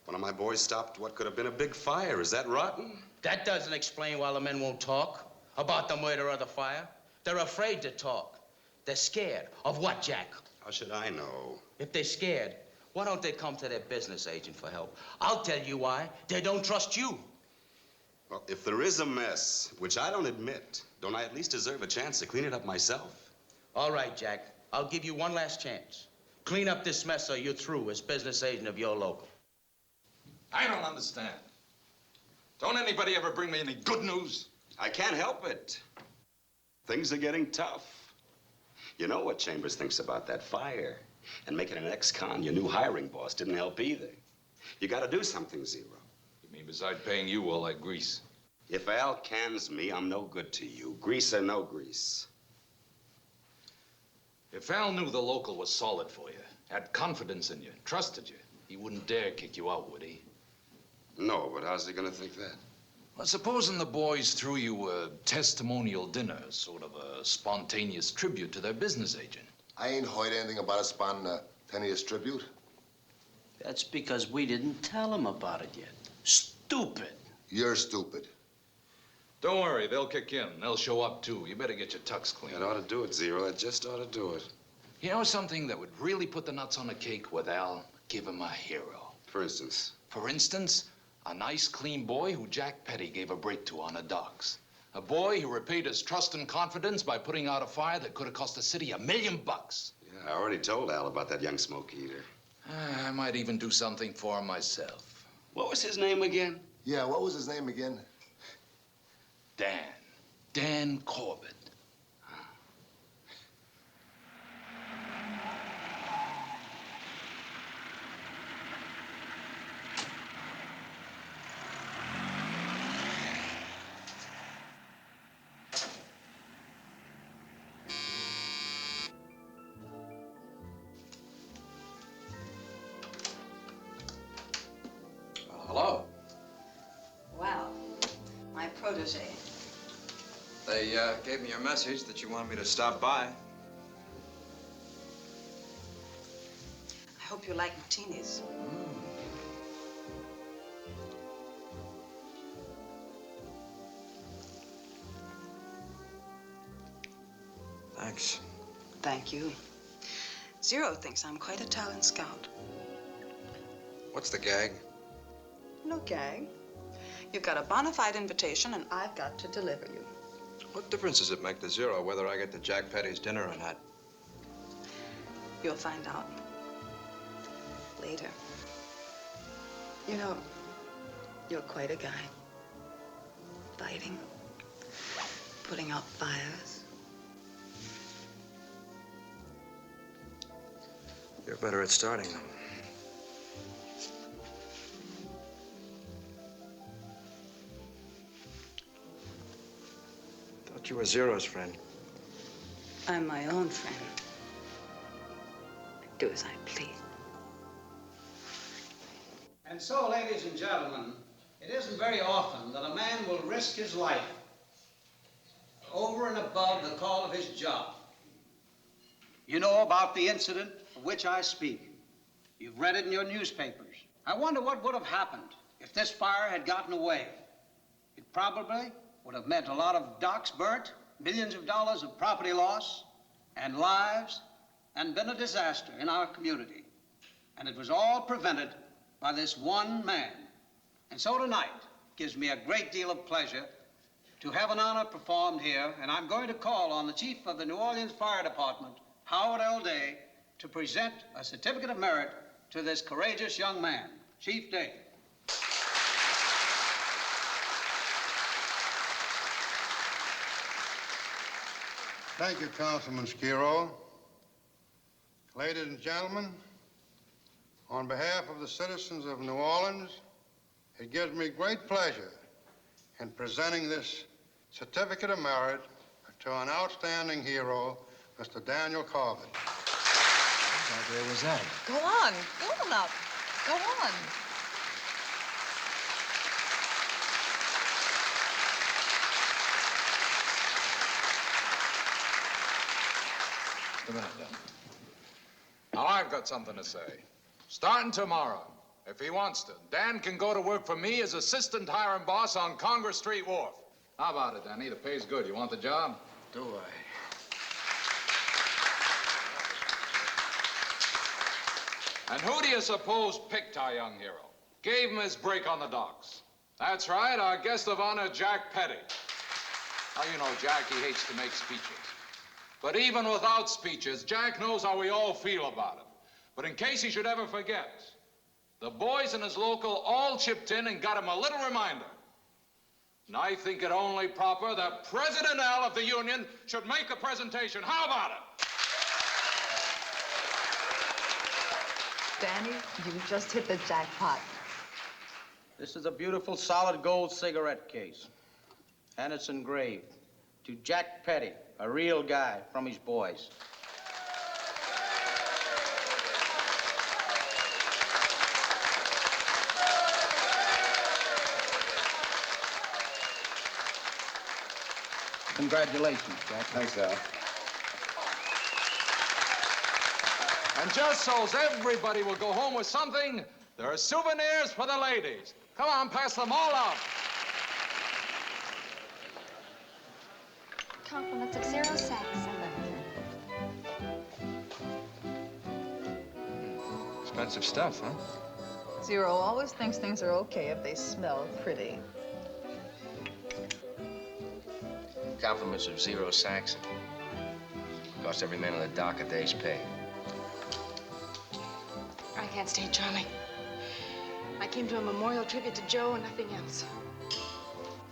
S7: One of my boys stopped what could have been a big fire. Is that rotten?
S12: That doesn't explain why the men won't talk about the murder or the fire. They're afraid to talk. They're scared. Of what, Jack?
S7: How should I know?
S12: If they're scared, why don't they come to their business agent for help? I'll tell you why. They don't trust you.
S7: Well, if there is a mess, which I don't admit, don't I at least deserve a chance to clean it up myself?
S12: All right, Jack. I'll give you one last chance. Clean up this mess or you're through as business agent of your local.
S10: I don't understand. Don't anybody ever bring me any good news?
S7: I can't help it. Things are getting tough. You know what Chambers thinks about that fire. And making an ex-con your new hiring boss didn't help either. You gotta do something, Zero.
S10: You mean beside paying you all that grease?
S7: If Al cans me, I'm no good to you. Grease or no grease.
S10: If Al knew the local was solid for you, had confidence in you, trusted you, he wouldn't dare kick you out, would he?
S7: No, but how's he gonna think that?
S10: Well, supposing the boys threw you a testimonial dinner, sort of a spontaneous tribute to their business agent.
S15: I ain't heard anything about a spontaneous tribute.
S20: That's because we didn't tell him about it yet. Stupid.
S15: You're stupid.
S10: Don't worry, they'll kick in. They'll show up, too. You better get your tux clean.
S7: That ought to do it, Zero. That just ought to do it.
S10: You know something that would really put the nuts on the cake with Al? Give him a hero.
S7: For instance?
S10: For instance, a nice, clean boy who Jack Petty gave a break to on the docks. A boy who repaid his trust and confidence by putting out a fire that could have cost the city $1 million.
S7: Yeah, I already told Al about that young smoke eater.
S10: I might even do something for him myself.
S7: What was his name again?
S15: Yeah, what was his name again?
S10: Dan Corbett.
S6: Hello.
S13: Well, my protege.
S6: They gave me your message that you wanted me to stop by.
S13: I hope you like martinis.
S6: Thanks.
S13: Thank you. Zero thinks I'm quite a talent scout.
S6: What's the gag?
S13: No gag. You've got a bona fide invitation, and I've got to deliver you.
S6: What difference does it make to Zero whether I get to Jack Petty's dinner or not?
S13: You'll find out later. You know, you're quite a guy. Fighting, putting out fires.
S6: You're better at starting them. Thought you were Zero's friend.
S13: I'm my own friend. I do as I please.
S11: And so, ladies and gentlemen, it isn't very often that a man will risk his life over and above the call of his job. You know about the incident of which I speak. You've read it in your newspapers. I wonder what would have happened if this fire had gotten away. It probably would have meant a lot of docks burnt, millions of dollars of property loss, and lives, and been a disaster in our community. And it was all prevented by this one man. And so tonight gives me a great deal of pleasure to have an honor performed here, and I'm going to call on the chief of the New Orleans Fire Department, Howard L. Day, to present a certificate of merit to this courageous young man. Chief Day.
S2: Thank you, Councilman Skiro. Ladies and gentlemen, on behalf of the citizens of New Orleans, it gives me great pleasure in presenting this certificate of merit to an outstanding hero, Mr. Daniel Corbett.
S6: What idea was that?
S13: Go on up. Go on.
S10: Just a minute, Dan. Now, I've got something to say. Starting tomorrow, if he wants to, Dan can go to work for me as assistant hiring boss on Congress Street Wharf. How about it, Danny? The pay's good. You want the job?
S6: Do I?
S10: And who do you suppose picked our young hero? Gave him his break on the docks. That's right, our guest of honor, Jack Petty. Now, you know, Jack, he hates to make speeches. But even without speeches, Jack knows how we all feel about him. But in case he should ever forget, the boys in his local all chipped in and got him a little reminder. And I think it only proper that President L of the Union should make a presentation. How about it?
S13: Danny, you just hit the jackpot.
S12: This is a beautiful solid gold cigarette case. And it's engraved to Jack Petty, a real guy from his boys. Congratulations, Jack.
S7: Thanks, Al.
S10: And just so's everybody will go home with something, there are souvenirs for the ladies. Come on, pass them all out.
S3: Compliments of Zero Saxon.
S19: Expensive stuff, huh?
S13: Zero always thinks things are okay if they smell pretty.
S15: Compliments of Zero Saxon. Cost every man on the dock a day's pay.
S14: I can't stay, Charlie. I came to a memorial tribute to Joe and nothing else.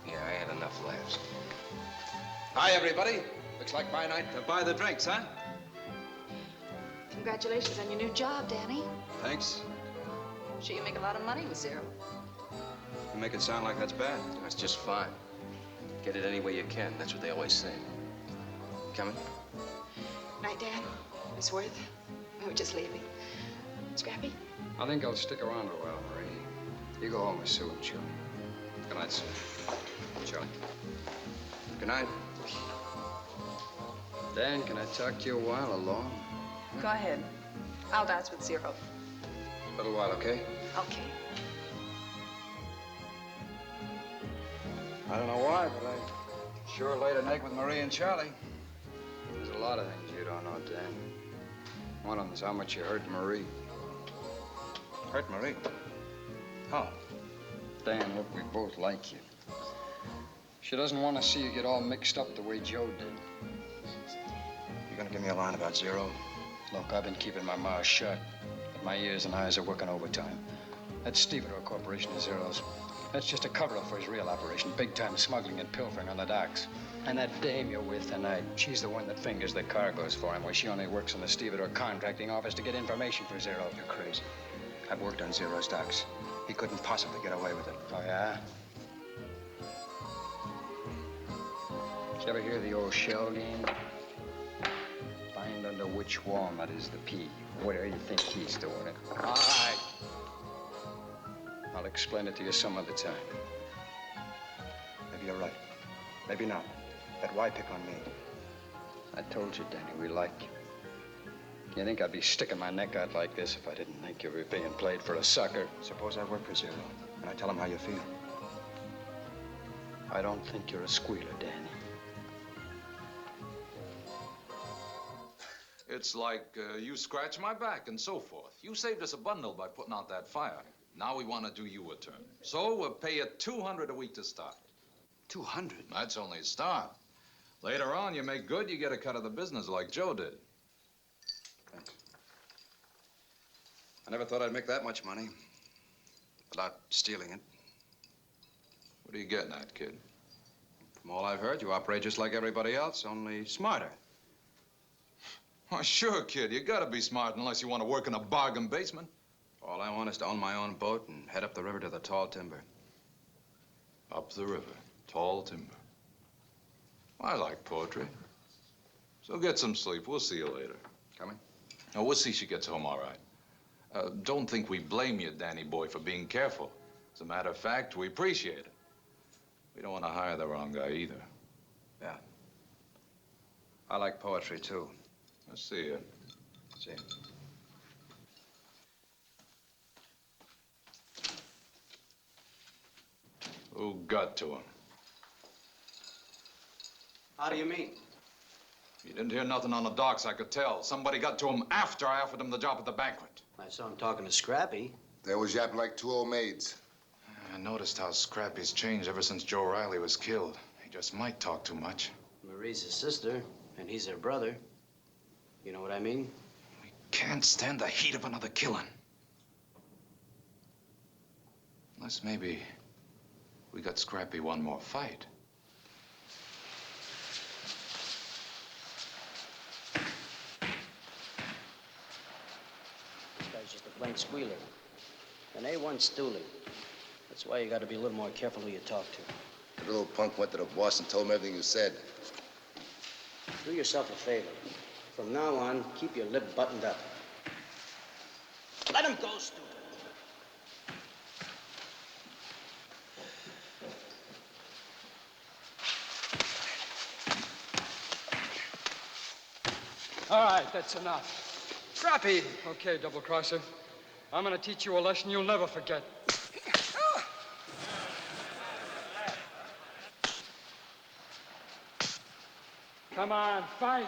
S15: Yeah, I had enough laughs.
S4: Hi, everybody. Looks like my night to buy the drinks, huh?
S14: Congratulations on your new job, Danny.
S4: Thanks.
S13: Sure you make a lot of money with Zero.
S4: You make it sound like that's bad.
S15: That's just fine. Get it any way you can. That's what they always say. Coming?
S14: Night, Dan. Miss Worth. We were just leaving. Scrappy?
S16: I think I'll stick around a while, Marie. You go home with Sue and Charlie. Good night, Sue. Charlie.
S4: Good night.
S16: Dan, can I talk to you a while alone?
S13: Go ahead. I'll dance with Zero.
S4: A little while, okay?
S13: Okay.
S4: I don't know why, but I sure laid an egg with Marie and Charlie.
S16: There's a lot of things you don't know, Dan. One of them's how much you hurt Marie.
S4: Hurt Marie? How?
S16: Dan, look, we both like you. She doesn't want to see you get all mixed up the way Joe did.
S4: You gonna give me a line about Zero?
S16: Look, I've been keeping my mouth shut, but my ears and eyes are working overtime. That Stevedore Corporation of Zero's, that's just a cover-up for his real operation, big-time smuggling and pilfering on the docks. And that dame you're with tonight, she's the one that fingers the cargoes for him, where she only works in the Stevedore contracting office to get information for Zero.
S4: You're crazy. I've worked on Zero's docks. He couldn't possibly get away with it.
S16: Oh, yeah? Did you ever hear the old shell game? Find under which walnut is the pea. Where do you think he's doing it? All right. I'll explain it to you some other time.
S4: Maybe you're right. Maybe not. But why pick on me?
S16: I told you, Danny, we like you. You think I'd be sticking my neck out like this if I didn't think you were being played for a sucker?
S4: Suppose I work for Zero, and I tell him how you feel.
S16: I don't think you're a squealer, Danny.
S10: It's like you scratch my back and so forth. You saved us a bundle by putting out that fire. Now we want to do you a turn. So we'll pay you $200 a week to start.
S16: 200?
S10: That's only a start. Later on, you make good, you get a cut of the business like Joe did.
S19: Thanks. I never thought I'd make that much money without stealing it.
S10: What are you getting at, kid?
S19: From all I've heard, you operate just like everybody else, only smarter.
S10: Why, sure, kid. You gotta be smart unless you want to work in a bargain basement.
S19: All I want is to own my own boat and head up the river to the tall timber.
S10: Up the river, tall timber. I like poetry. So get some sleep. We'll see you later.
S19: Coming?
S10: Oh, we'll see she gets home all right. Don't think we blame you, Danny boy, for being careful. As a matter of fact, we appreciate it. We don't want to hire the wrong guy either.
S19: Yeah. I like poetry, too.
S10: I'll see you.
S19: See you.
S10: Who got to him?
S20: How do you mean?
S10: You didn't hear nothing on the docks, I could tell. Somebody got to him after I offered him the job at the banquet.
S20: I saw him talking to Scrappy.
S17: They was yapping like two old maids.
S10: I noticed how Scrappy's changed ever since Joe Reilly was killed. He just might talk too much.
S20: Marie's his sister, and he's her brother. You know what I mean?
S10: Can't stand the heat of another killing. Unless maybe we got Scrappy one more fight.
S20: This guy's just a plain squealer. An A1 stoolie. That's why you got to be a little more careful who you talk to.
S17: The little punk went to the boss and told him everything you said.
S20: Do yourself a favor. From now on, keep your lip buttoned up. Let him go, stupid.
S16: All right, that's enough. Scrappy! Okay, double-crosser. I'm gonna teach you a lesson you'll never forget. Come on, fight!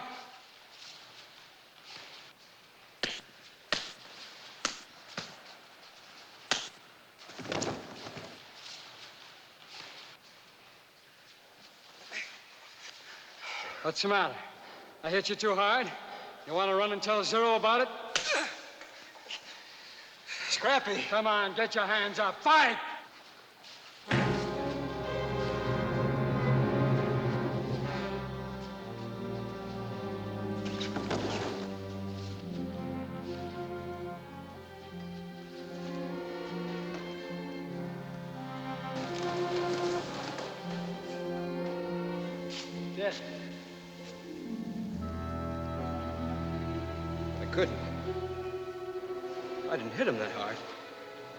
S16: What's the matter? I hit you too hard? You want to run and tell Zero about it? Scrappy! Come on, get your hands up. Fight! Dead.
S6: I couldn't. I didn't hit him that hard.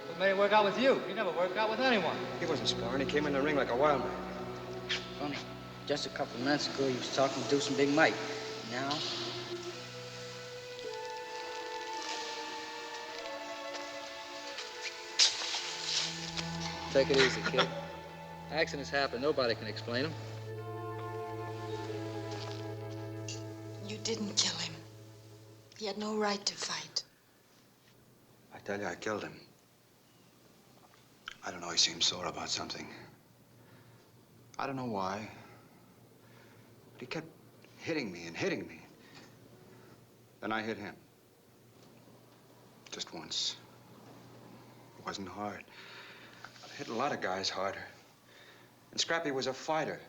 S11: What made it work out with you? You never worked out with anyone.
S6: He wasn't sparring. He came in the ring like a wild man.
S11: Funny. Just a couple of minutes ago, you was talking to Deuce Big Mike. Now?
S18: Take it easy, kid. Accidents happen. Nobody can explain them.
S14: You didn't kill him. He had no right to fight.
S19: I tell you, I killed him. I don't know, he seemed sore about something. I don't know why. But he kept hitting me and hitting me. Then I hit him. Just once. It wasn't hard. I hit a lot of guys harder. And Scrappy was a fighter.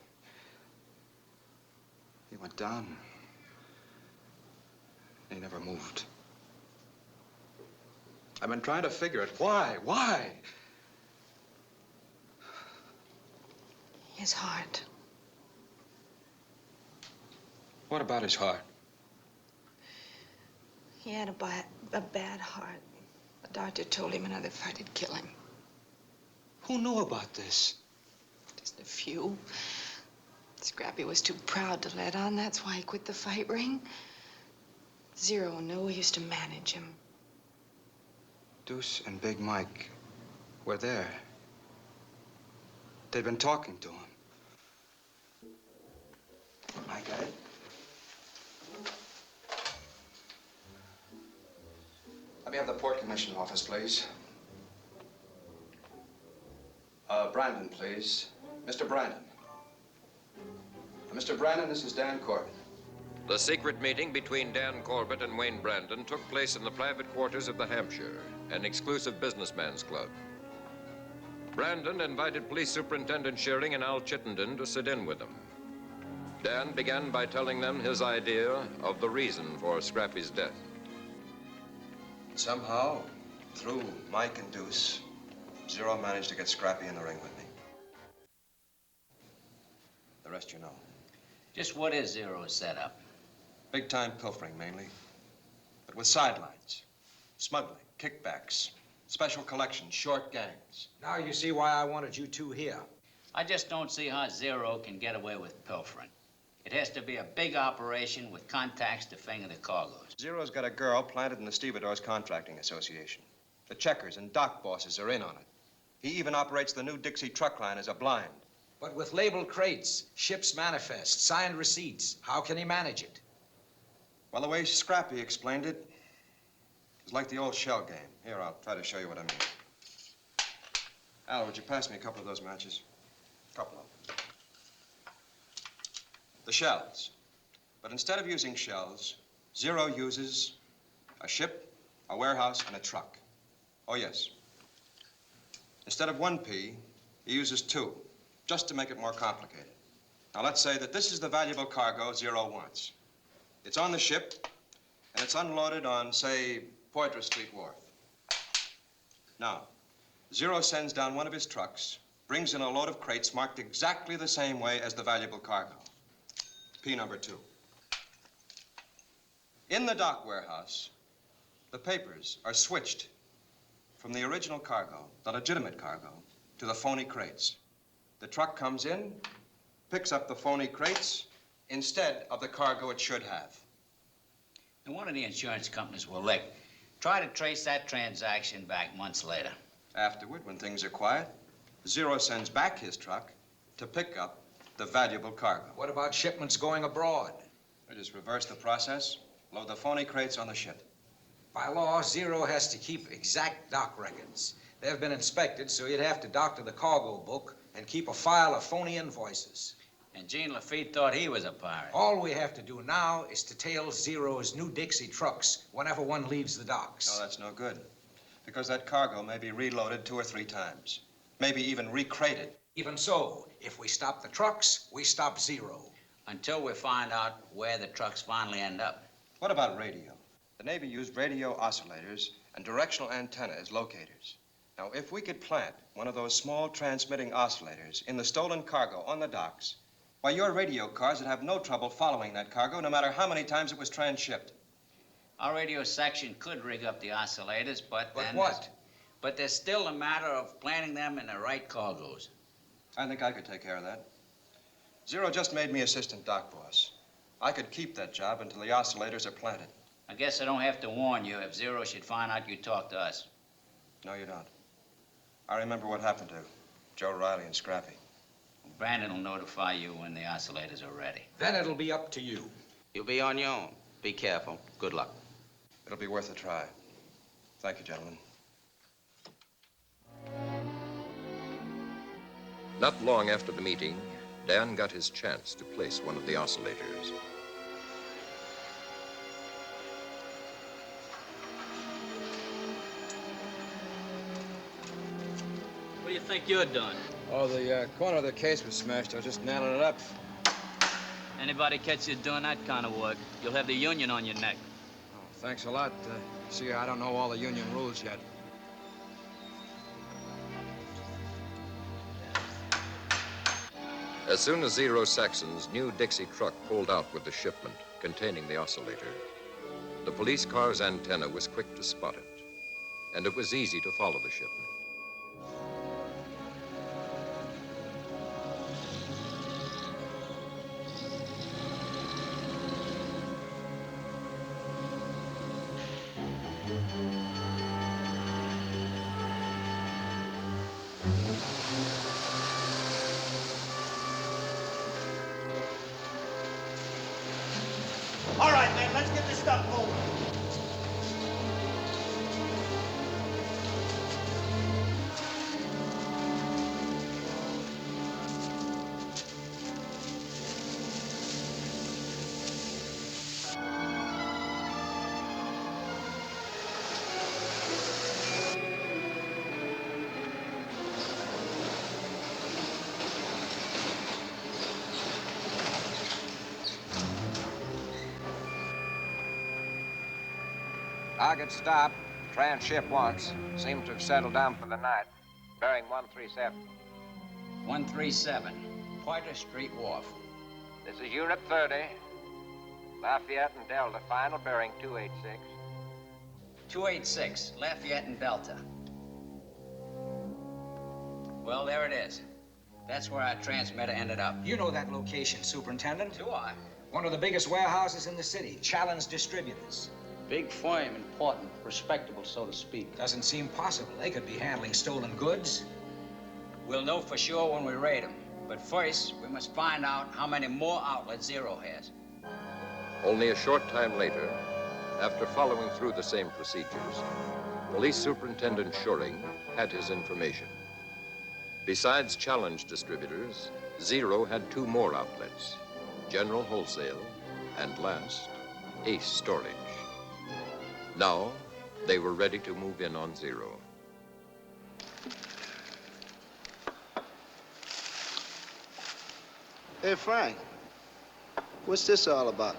S19: He went down. He never moved. I've been trying to figure it. Why? Why?
S14: His heart.
S19: What about his heart?
S14: He had a bad heart. The doctor told him another fight would kill him.
S19: Who knew about this?
S14: Just a few. Scrappy was too proud to let on. That's why he quit the fight ring. Zero knew. He used to manage him.
S19: Deuce and Big Mike were there. They'd been talking to him. I got it. Let me have the Port Commission office, please. Brandon, please. Mr. Brandon. Mr. Brandon, this is Dan Corbett.
S1: The secret meeting between Dan Corbett and Wayne Brandon took place in the private quarters of the Hampshire, an exclusive businessman's club. Brandon invited Police Superintendent Shearing and Al Chittenden to sit in with him. Dan began by telling them his idea of the reason for Scrappy's death.
S4: Somehow, through Mike and Deuce, Zero managed to get Scrappy in the ring with me. The rest you know.
S11: Just what is Zero's setup?
S4: Big-time pilfering, mainly. But with sidelines. Smuggling, kickbacks, special collections, short gangs.
S8: Now you see why I wanted you two here.
S11: I just don't see how Zero can get away with pilfering. It has to be a big operation with contacts to finger the cargoes.
S4: Zero's got a girl planted in the Stevedores Contracting Association. The checkers and dock bosses are in on it. He even operates the new Dixie truck line as a blind.
S8: But with labeled crates, ship's manifests, signed receipts, how can he manage it?
S4: Well, the way Scrappy explained it, it's like the old shell game. Here, I'll try to show you what I mean. Al, would you pass me a couple of those matches? A couple of them. The shells. But instead of using shells, Zero uses a ship, a warehouse, and a truck. Oh, yes. Instead of 1 P, he uses 2, just to make it more complicated. Now, let's say that this is the valuable cargo Zero wants. It's on the ship, and it's unloaded on, say, Poitras Street Wharf. Now, Zero sends down one of his trucks, brings in a load of crates marked exactly the same way as the valuable cargo. P number 2. In the dock warehouse, the papers are switched from the original cargo, the legitimate cargo, to the phony crates. The truck comes in, picks up the phony crates instead of the cargo it should have.
S11: And one of the insurance companies will lick. Try to trace that transaction back months later.
S4: Afterward, when things are quiet, Zero sends back his truck to pick up the valuable cargo.
S8: What about shipments going abroad?
S4: We just reverse the process, load the phony crates on the ship.
S8: By law, Zero has to keep exact dock records. They've been inspected, so he'd have to doctor the cargo book and keep a file of phony invoices.
S11: And Gene Lafitte thought he was a pirate.
S8: All we have to do now is to tail Zero's new Dixie trucks whenever one leaves the docks.
S4: No, that's no good. Because that cargo may be reloaded 2 or 3 times. Maybe even recrated.
S8: Even so, if we stop the trucks, we stop Zero.
S11: Until we find out where the trucks finally end up.
S4: What about radio? The Navy used radio oscillators and directional antenna as locators. Now, if we could plant one of those small transmitting oscillators in the stolen cargo on the docks, why, your radio cars would have no trouble following that cargo, no matter how many times it was transshipped.
S11: Our radio section could rig up the oscillators, but then...
S8: what?
S11: But there's still a matter of planting them in the right cargoes.
S4: I think I could take care of that. Zero just made me assistant dock boss. I could keep that job until the oscillators are planted.
S11: I guess I don't have to warn you if Zero should find out you talked to us.
S4: No, you don't. I remember what happened to Joe Reilly and Scrappy.
S11: Brandon will notify you when the oscillators are ready.
S8: Then it'll be up to you.
S12: You'll be on your own. Be careful. Good luck.
S4: It'll be worth a try. Thank you, gentlemen.
S1: Not long after the meeting, Dan got his chance to place one of the oscillators.
S21: What do you think you're doing?
S22: Oh, the corner of the case was smashed. I was just nailing it up.
S21: Anybody catch you doing that kind of work, you'll have the union on your neck.
S22: Oh, thanks a lot. See, I don't know all the union rules yet.
S1: As soon as Zero Saxon's new Dixie truck pulled out with the shipment containing the oscillator, the police car's antenna was quick to spot it, and it was easy to follow the shipment.
S5: stuff over.
S6: Target stopped. Transship once. Seemed to have settled down for the night. Bearing 137.
S12: 137. Pointer Street Wharf.
S6: This is Unit 30. Lafayette and Delta. Final bearing 286.
S12: 286, Lafayette and Delta. Well, there it is. That's where our transmitter ended up.
S8: You know that location, Superintendent.
S12: Do I?
S8: One of the biggest warehouses in the city, Challenge Distributors.
S12: Big firm, important, respectable, so to speak.
S8: Doesn't seem possible. They could be handling stolen goods.
S12: We'll know for sure when we raid them. But first, we must find out how many more outlets Zero has.
S1: Only a short time later, after following through the same procedures, Police Superintendent Schuring had his information. Besides Challenge Distributors, Zero had 2 more outlets, General Wholesale, and last, Ace Storage. Now, they were ready to move in on Zero.
S20: Hey, Frank, what's this all about?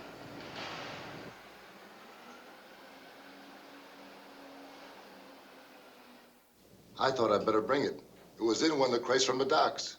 S17: I thought I'd better bring it. It was in one of the crates from the docks.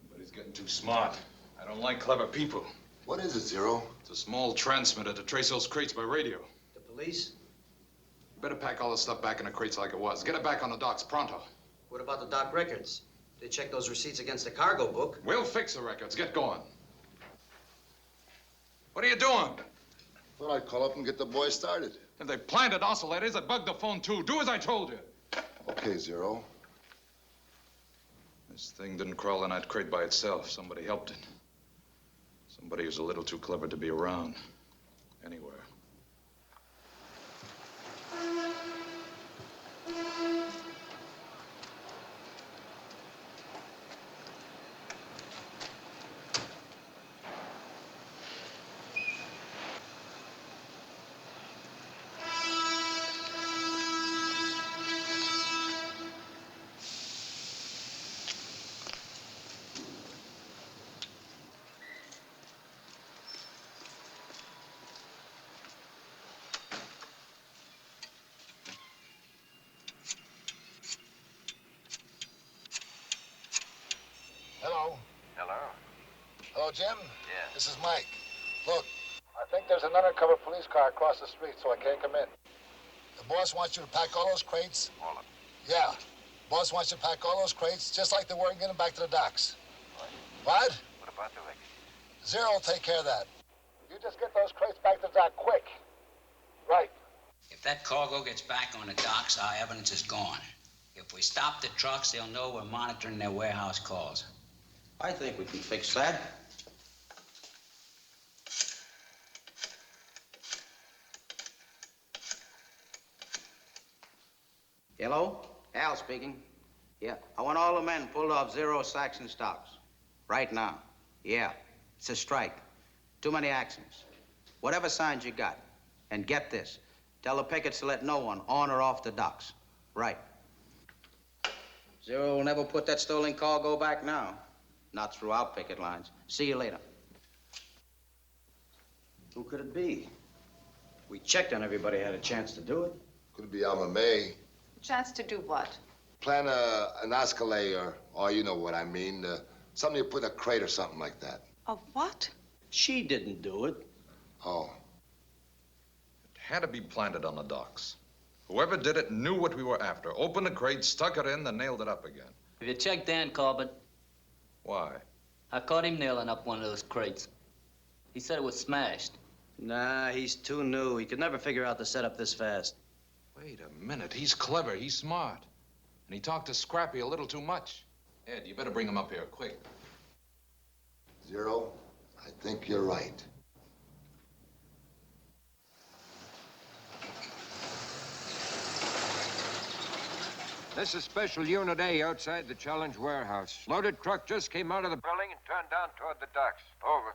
S10: Somebody's getting too smart. I don't like clever people.
S17: What is it, Zero?
S10: It's a small transmitter to trace those crates by radio.
S20: The police?
S10: You better pack all this stuff back in the crates like it was. Get it back on the docks pronto.
S6: What about the dock records? They checked those receipts against the cargo book.
S10: We'll fix the records. Get going. What are you doing?
S17: Thought I'd call up and get the boys started.
S10: If they planted oscillators, that bugged the phone too. Do as I told you.
S17: Okay, Zero.
S10: This thing didn't crawl in that crate by itself. Somebody helped it. Somebody who's a little too clever to be around anywhere.
S17: Hello.
S6: Hello?
S17: Hello, Jim?
S6: Yeah.
S17: This is Mike. Look, I think there's an undercover police car across the street, so I can't come in. The boss wants you to pack all those crates.
S6: All of them.
S17: Yeah. Boss wants you to pack all those crates, just like they were, and get them back to the docks. What?
S6: What about the records?
S17: Zero will take care of that. You just get those crates back to the dock quick. Right.
S12: If that cargo gets back on the docks, our evidence is gone. If we stop the trucks, they'll know we're monitoring their warehouse calls.
S20: I think we can fix that. Hello? Al speaking. Yeah, I want all the men pulled off Zero Saxon stocks. Right now. Yeah, it's a strike. Too many accidents. Whatever signs you got. And get this. Tell the pickets to let no one on or off the docks. Right. Zero will never put that stolen cargo back now. Not through our picket lines. See you later. Who could it be? We checked on everybody had a chance to do it.
S17: Could it be Alma Mae?
S13: Chance to do what?
S17: Plan an escalade, or you know what I mean. Something you put in a crate or something like that.
S13: A what?
S20: She didn't do it.
S17: Oh.
S10: It had to be planted on the docks. Whoever did it knew what we were after. Opened the crate, stuck it in, then nailed it up again.
S21: Have you checked Dan Corbett?
S10: Why?
S21: I caught him nailing up one of those crates. He said it was smashed.
S5: Nah, he's too new. He could never figure out the setup this fast.
S10: Wait a minute. He's clever. He's smart. And he talked to Scrappy a little too much. Ed, you better bring him up here, quick.
S9: Zero, I think you're right.
S23: This is Special Unit A outside the Challenge warehouse. Loaded truck just came out of the building and turned down toward the docks. Over.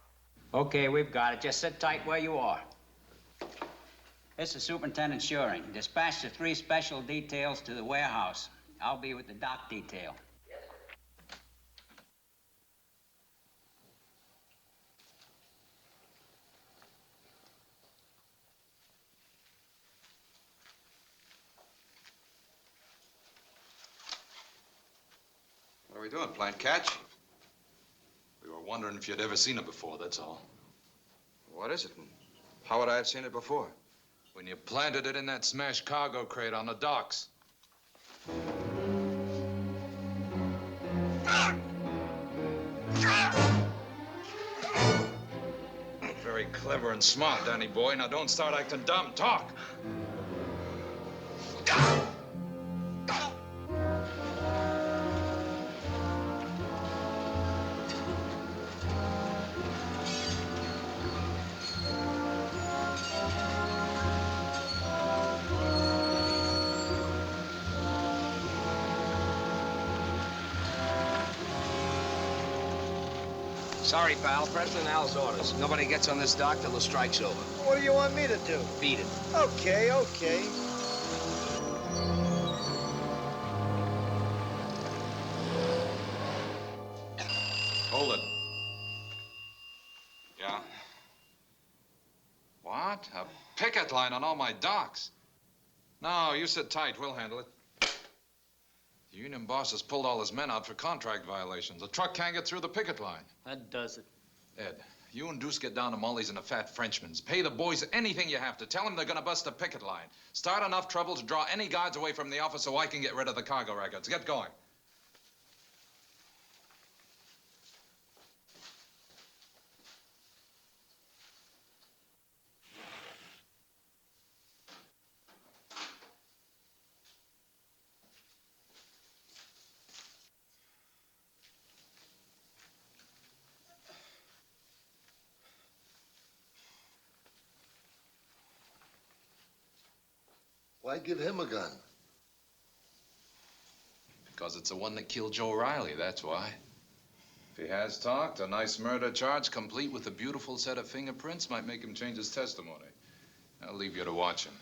S11: Okay, we've got it. Just sit tight where you are. This is Superintendent Shuring. Dispatch the 3 special details to the warehouse. I'll be with the dock detail.
S10: What are we doing, playing catch? We were wondering if you'd ever seen it before, that's all.
S19: What is it? How would I have seen it before?
S10: When you planted it in that smashed cargo crate on the docks. Very clever and smart, Danny boy. Now don't start acting dumb. Talk.
S5: Sorry, pal. President Al's orders. Nobody gets on this dock till the strike's over.
S24: What do you want me to do?
S5: Beat it.
S24: Okay, okay.
S10: Hold it. Yeah? What? A picket line on all my docks? No, you sit tight. We'll handle it. The union boss has pulled all his men out for contract violations. The truck can't get through the picket line.
S21: That does it.
S10: Ed, you and Deuce get down to Molly's and the Fat Frenchman's. Pay the boys anything you have to. Tell them they're gonna bust the picket line. Start enough trouble to draw any guards away from the office so I can get rid of the cargo records. Get going.
S9: Why give him a gun?
S10: Because it's the one that killed Joe Reilly, that's why. If he has talked, a nice murder charge complete with a beautiful set of fingerprints might make him change his testimony. I'll leave you to watch him.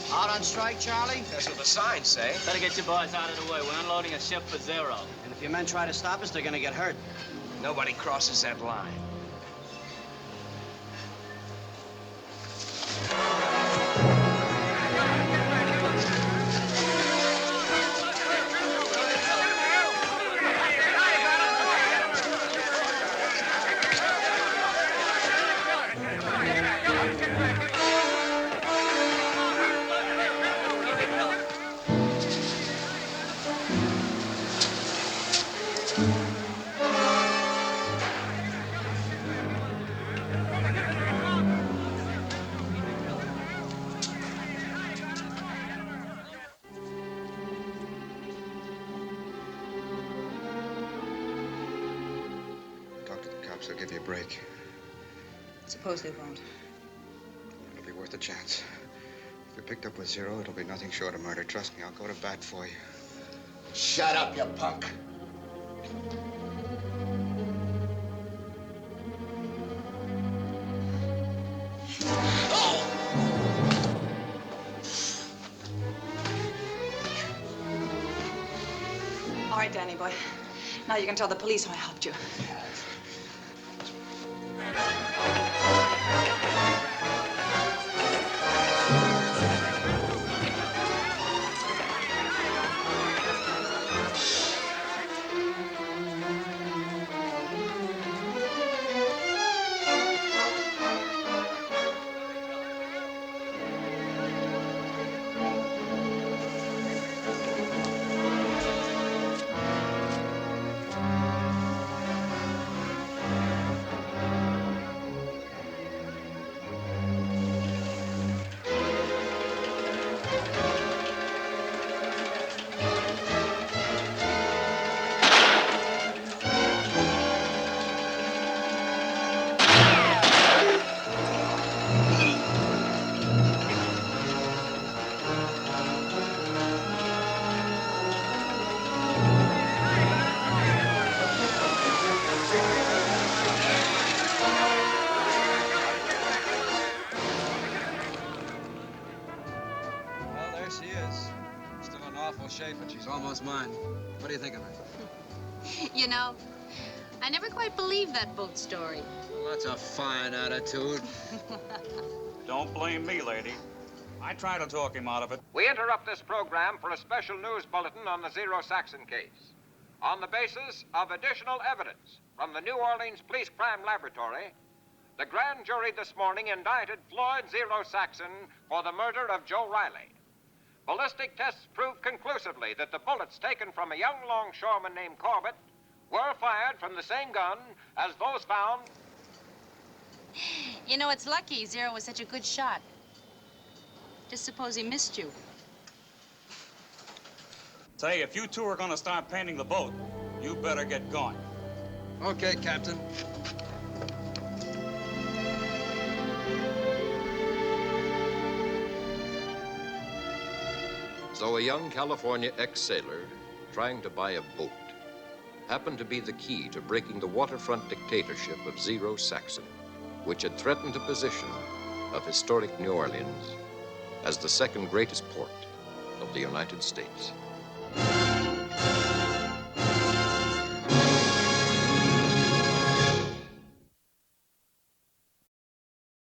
S5: Out on strike, Charlie?
S4: That's what the signs say.
S21: Better get your boys out of the way. We're unloading a ship for Zero.
S5: And if your men try to stop us, they're gonna get hurt.
S4: Nobody crosses that line.
S19: Talk to the cops. They'll give you a break.
S13: Suppose they won't.
S19: It'll be worth a chance. If you're picked up with Zero, it'll be nothing short of murder. Trust me, I'll go to bat for you.
S9: Shut up, you punk.
S13: All right, Danny boy. Now you can tell the police how I helped you.
S6: It's almost mine. What do you think of it?
S2: You know, I never quite believed that boat story.
S6: Well, that's a fine attitude.
S3: Don't blame me, lady. I tried to talk him out of it.
S7: We interrupt this program for a special news bulletin on the Zero Saxon case. On the basis of additional evidence from the New Orleans Police Crime Laboratory, the grand jury this morning indicted Floyd Zero Saxon for the murder of Joe Reilly. Ballistic tests proved conclusively that the bullets taken from a young longshoreman named Corbett were fired from the same gun as those found.
S2: You know, it's lucky Zero was such a good shot. Just suppose he missed you.
S3: Say, if you two are gonna start painting the boat, you better get going.
S6: Okay, Captain.
S1: So a young California ex-sailor trying to buy a boat happened to be the key to breaking the waterfront dictatorship of Zero Saxon, which had threatened the position of historic New Orleans as the second greatest port of the United States.